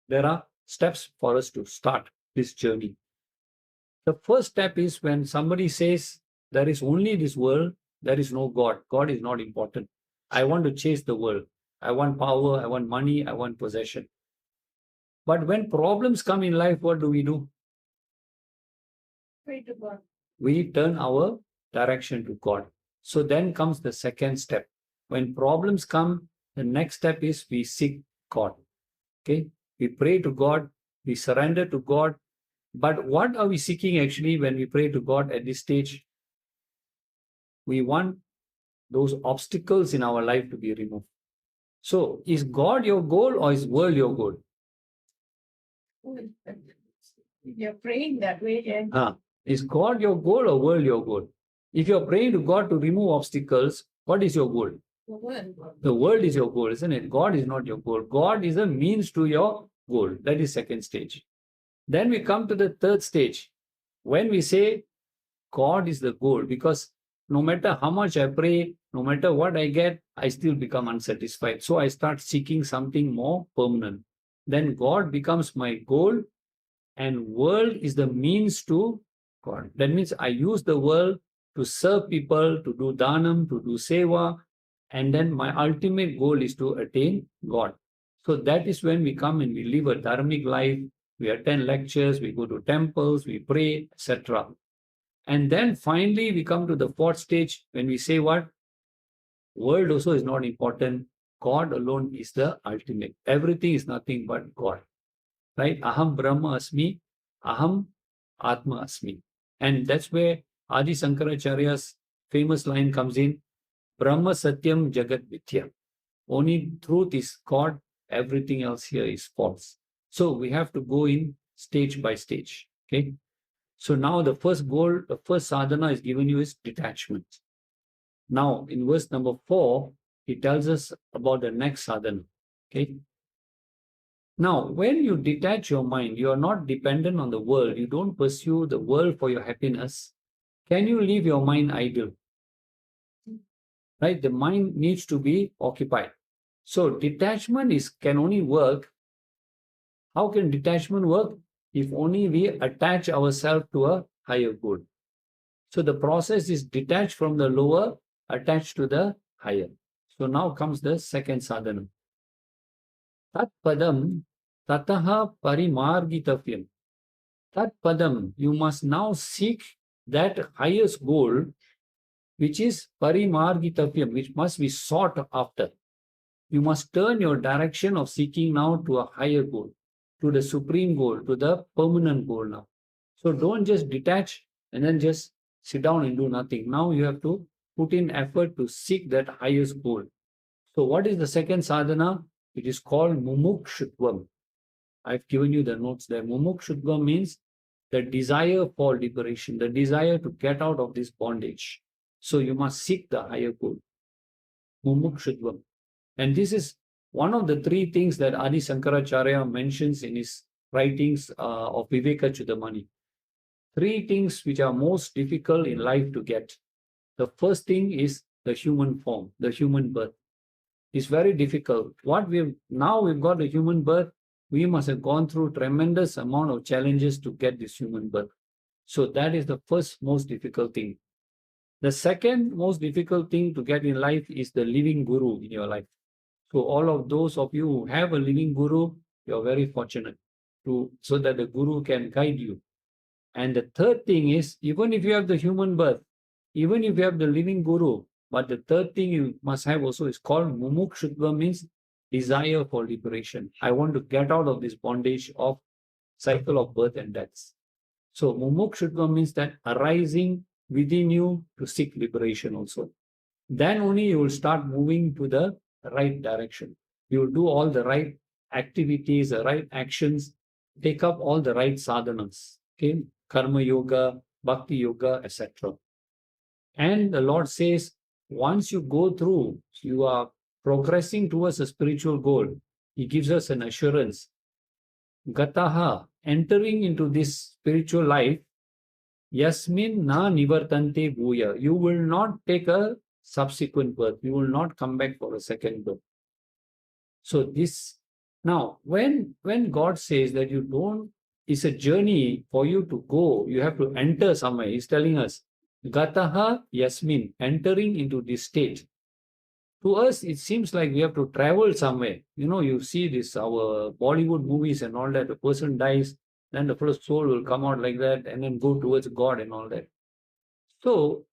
there are steps for us to start this journey. The first step is when somebody says, there is only this world, there is no God. God is not important. I want to chase the world. I want power, I want money, I want possession. But when problems come in life, what do? Pray to God. We turn our direction to God. So then comes the second step. When problems come, the next step is we seek God. Okay? We pray to God, we surrender to God. But what are we seeking actually when we pray to God at this stage? We want those obstacles in our life to be removed. So, is God your goal or is world your goal? You're praying that way, and Is God your goal or world your goal? If you're praying to God to remove obstacles, what is your goal? the world. The world is your goal, isn't it? God is not your goal. God is a means to your goal. That is second stage. Then we come to the third stage. When we say God is the goal, because no matter how much I pray, no matter what I get, I still become unsatisfied. So I start seeking something more permanent. Then God becomes my goal and world is the means to God. That means I use the world to serve people, to do dhanam, to do seva, and then my ultimate goal is to attain God. So that is when we come and we live a dharmic life, we attend lectures, we go to temples, we pray, etc. And then finally we come to the fourth stage when we say what? World also is not important. God alone is the ultimate. Everything is nothing but God. Right? Aham Brahma Asmi, Aham Atma Asmi. And that's where Adi Sankaracharya's famous line comes in, Brahma Satyam Jagat Mithya. Only truth is God, everything else here is false. So we have to go in stage by stage. Okay. So now the first goal, the first sadhana is given you is detachment. Now in verse number 4, he tells us about the next sadhana. Okay. Now, when you detach your mind, you are not dependent on the world. You don't pursue the world for your happiness. Can you leave your mind idle? Right? The mind needs to be occupied. So detachment can only work. How can detachment work? If only we attach ourselves to a higher good. So the process is detached from the lower, attached to the higher. So now comes the second sadhana. Tat padam tataha parimargitavyam. Tat padam, you must now seek that highest goal, which is parimargitavyam, which must be sought after. You must turn your direction of seeking now to a higher goal, to the supreme goal, to the permanent goal now. So don't just detach and then just sit down and do nothing. Now you have to put in effort to seek that highest goal. So what is the second sadhana? It is called mumukshutvam. I've given you the notes there. Mumukshutvam means the desire for liberation, the desire to get out of this bondage. So you must seek the higher goal. Mumukshutvam. And this is one of the three things that Adi Sankaracharya mentions in his writings of Viveka Chudamani. Three things which are most difficult in life to get. The first thing is the human form, the human birth. It's very difficult. Now we've got a human birth, we must have gone through tremendous amount of challenges to get this human birth. So that is the first most difficult thing. The second most difficult thing to get in life is the living guru in your life. So all of those of you who have a living guru, you're very fortunate so that the guru can guide you. And the third thing is, even if you have the human birth, even if you have the living guru, but the third thing you must have also is called mumukshutva, means desire for liberation. I want to get out of this bondage of cycle of birth and deaths. So mumukshutva means that arising within you to seek liberation also. Then only you will start moving to the right direction. You will do all the right activities, the right actions, take up all the right sadhanas. Okay, karma yoga, Bhakti Yoga, etc. And the Lord says, once you go through, you are progressing towards a spiritual goal. He gives us an assurance. Gataha, entering into this spiritual life, Yasmin na nivartante bhuya. You will not take a subsequent birth. You will not come back for a second birth. So this, now, when God says that you don't, it's a journey for you to go, you have to enter somewhere. He's telling us, Gataha Yasmin, entering into this state. To us, it seems like we have to travel somewhere. You know, you see this, our Bollywood movies and all that, the person dies, then the first soul will come out like that and then go towards God and all that. So,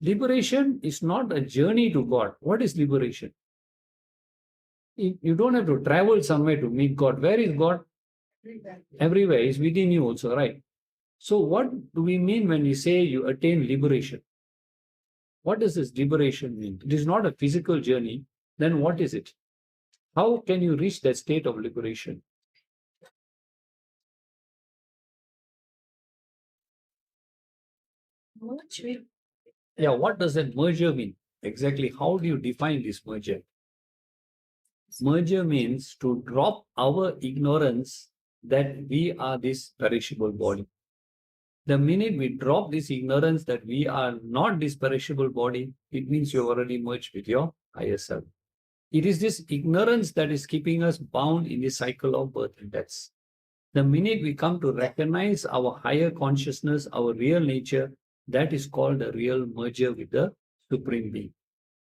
liberation is not a journey to God. What is liberation? You don't have to travel somewhere to meet God. Where is God? Everywhere. Is within you also, right? So what do we mean when we say you attain liberation? What does this liberation mean? It is not a physical journey. Then what is it? How can you reach that state of liberation? Yeah, what does that merger mean? Exactly, how do you define this merger? Merger means to drop our ignorance that we are this perishable body. The minute we drop this ignorance that we are not this perishable body, it means you've already merged with your higher self. It is this ignorance that is keeping us bound in the cycle of birth and death. The minute we come to recognize our higher consciousness, our real nature, that is called a real merger with the Supreme Being.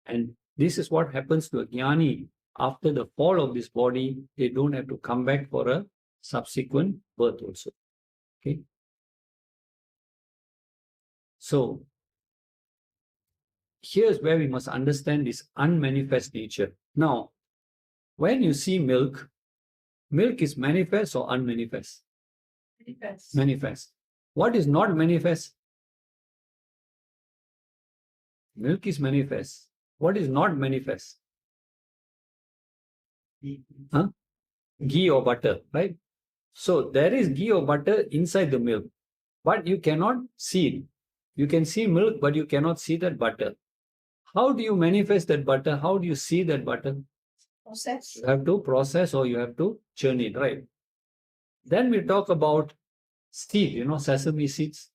And this is what happens to a jnani. After the fall of this body, they don't have to come back for a subsequent birth also. Okay. So, here's where we must understand this unmanifest nature. Now, when you see milk, milk is manifest or unmanifest? Manifest. Manifest. What is not manifest? Milk is manifest. What is not manifest? Huh? Ghee or butter, right? So there is ghee or butter inside the milk, but you cannot see it. You can see milk, but you cannot see that butter. How do you manifest that butter? How do you see that butter? Process. You have to process or you have to churn it, right? Then we talk about seed, you know, sesame seeds.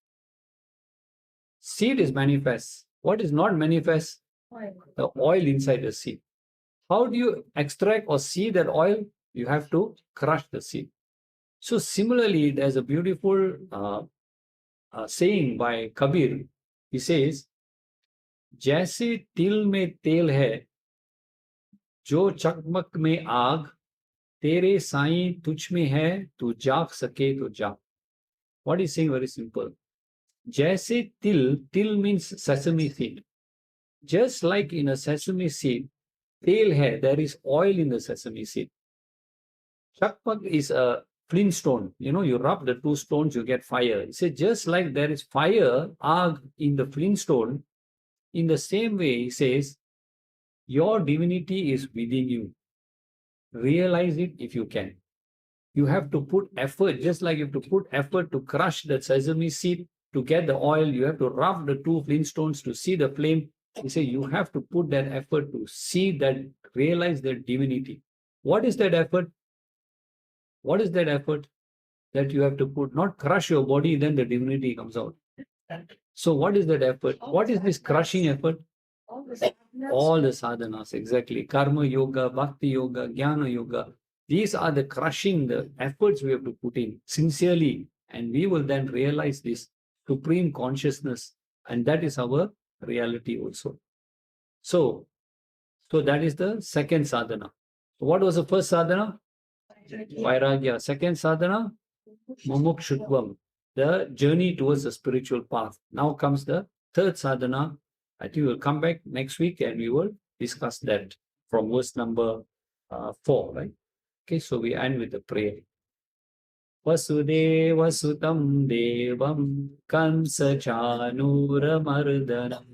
Seed is manifest. What is not manifest? Oil. The oil inside the seed. How do you extract or see that oil? You have to crush the seed. So similarly, there's a beautiful saying by Kabir. He says, जैसे तिल में तेल है, जो चकमक में आग, तेरे साईं तुझ में है, तू जाग सके तो जाग. What is saying? Very simple. जैसे til means sesame seed. Just like in a sesame seed, tel hai, there is oil in the sesame seed. Chakmak is a flintstone. You know, you rub the two stones, you get fire. He said, just like there is fire, arg in the flintstone, in the same way, he says, your divinity is within you. Realize it if you can. You have to put effort, just like you have to put effort to crush the sesame seed, to get the oil, you have to rub the two flintstones to see the flame. He said, you have to put that effort to see that, realize that divinity. What is that effort? What is that effort that you have to put? Not crush your body, then the divinity comes out. So what is that effort? What is this crushing effort? All the sadhanas, exactly. Karma yoga, bhakti yoga, jnana yoga. These are the crushing, the efforts we have to put in sincerely. And we will then realize this supreme consciousness. And that is our reality also. So that is the second sadhana. So what was the first sadhana? Vairagya. Second sadhana? Mumukshutvam. The journey towards the spiritual path. Now comes the third sadhana. I think we'll come back next week and we will discuss that from verse number 4, right? Okay, so we end with the prayer. Vasudeva sutam devam kansa chanuramardanam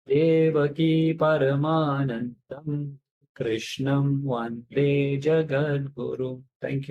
devaki paramanandam krishnam vande jagadguru. Thank you.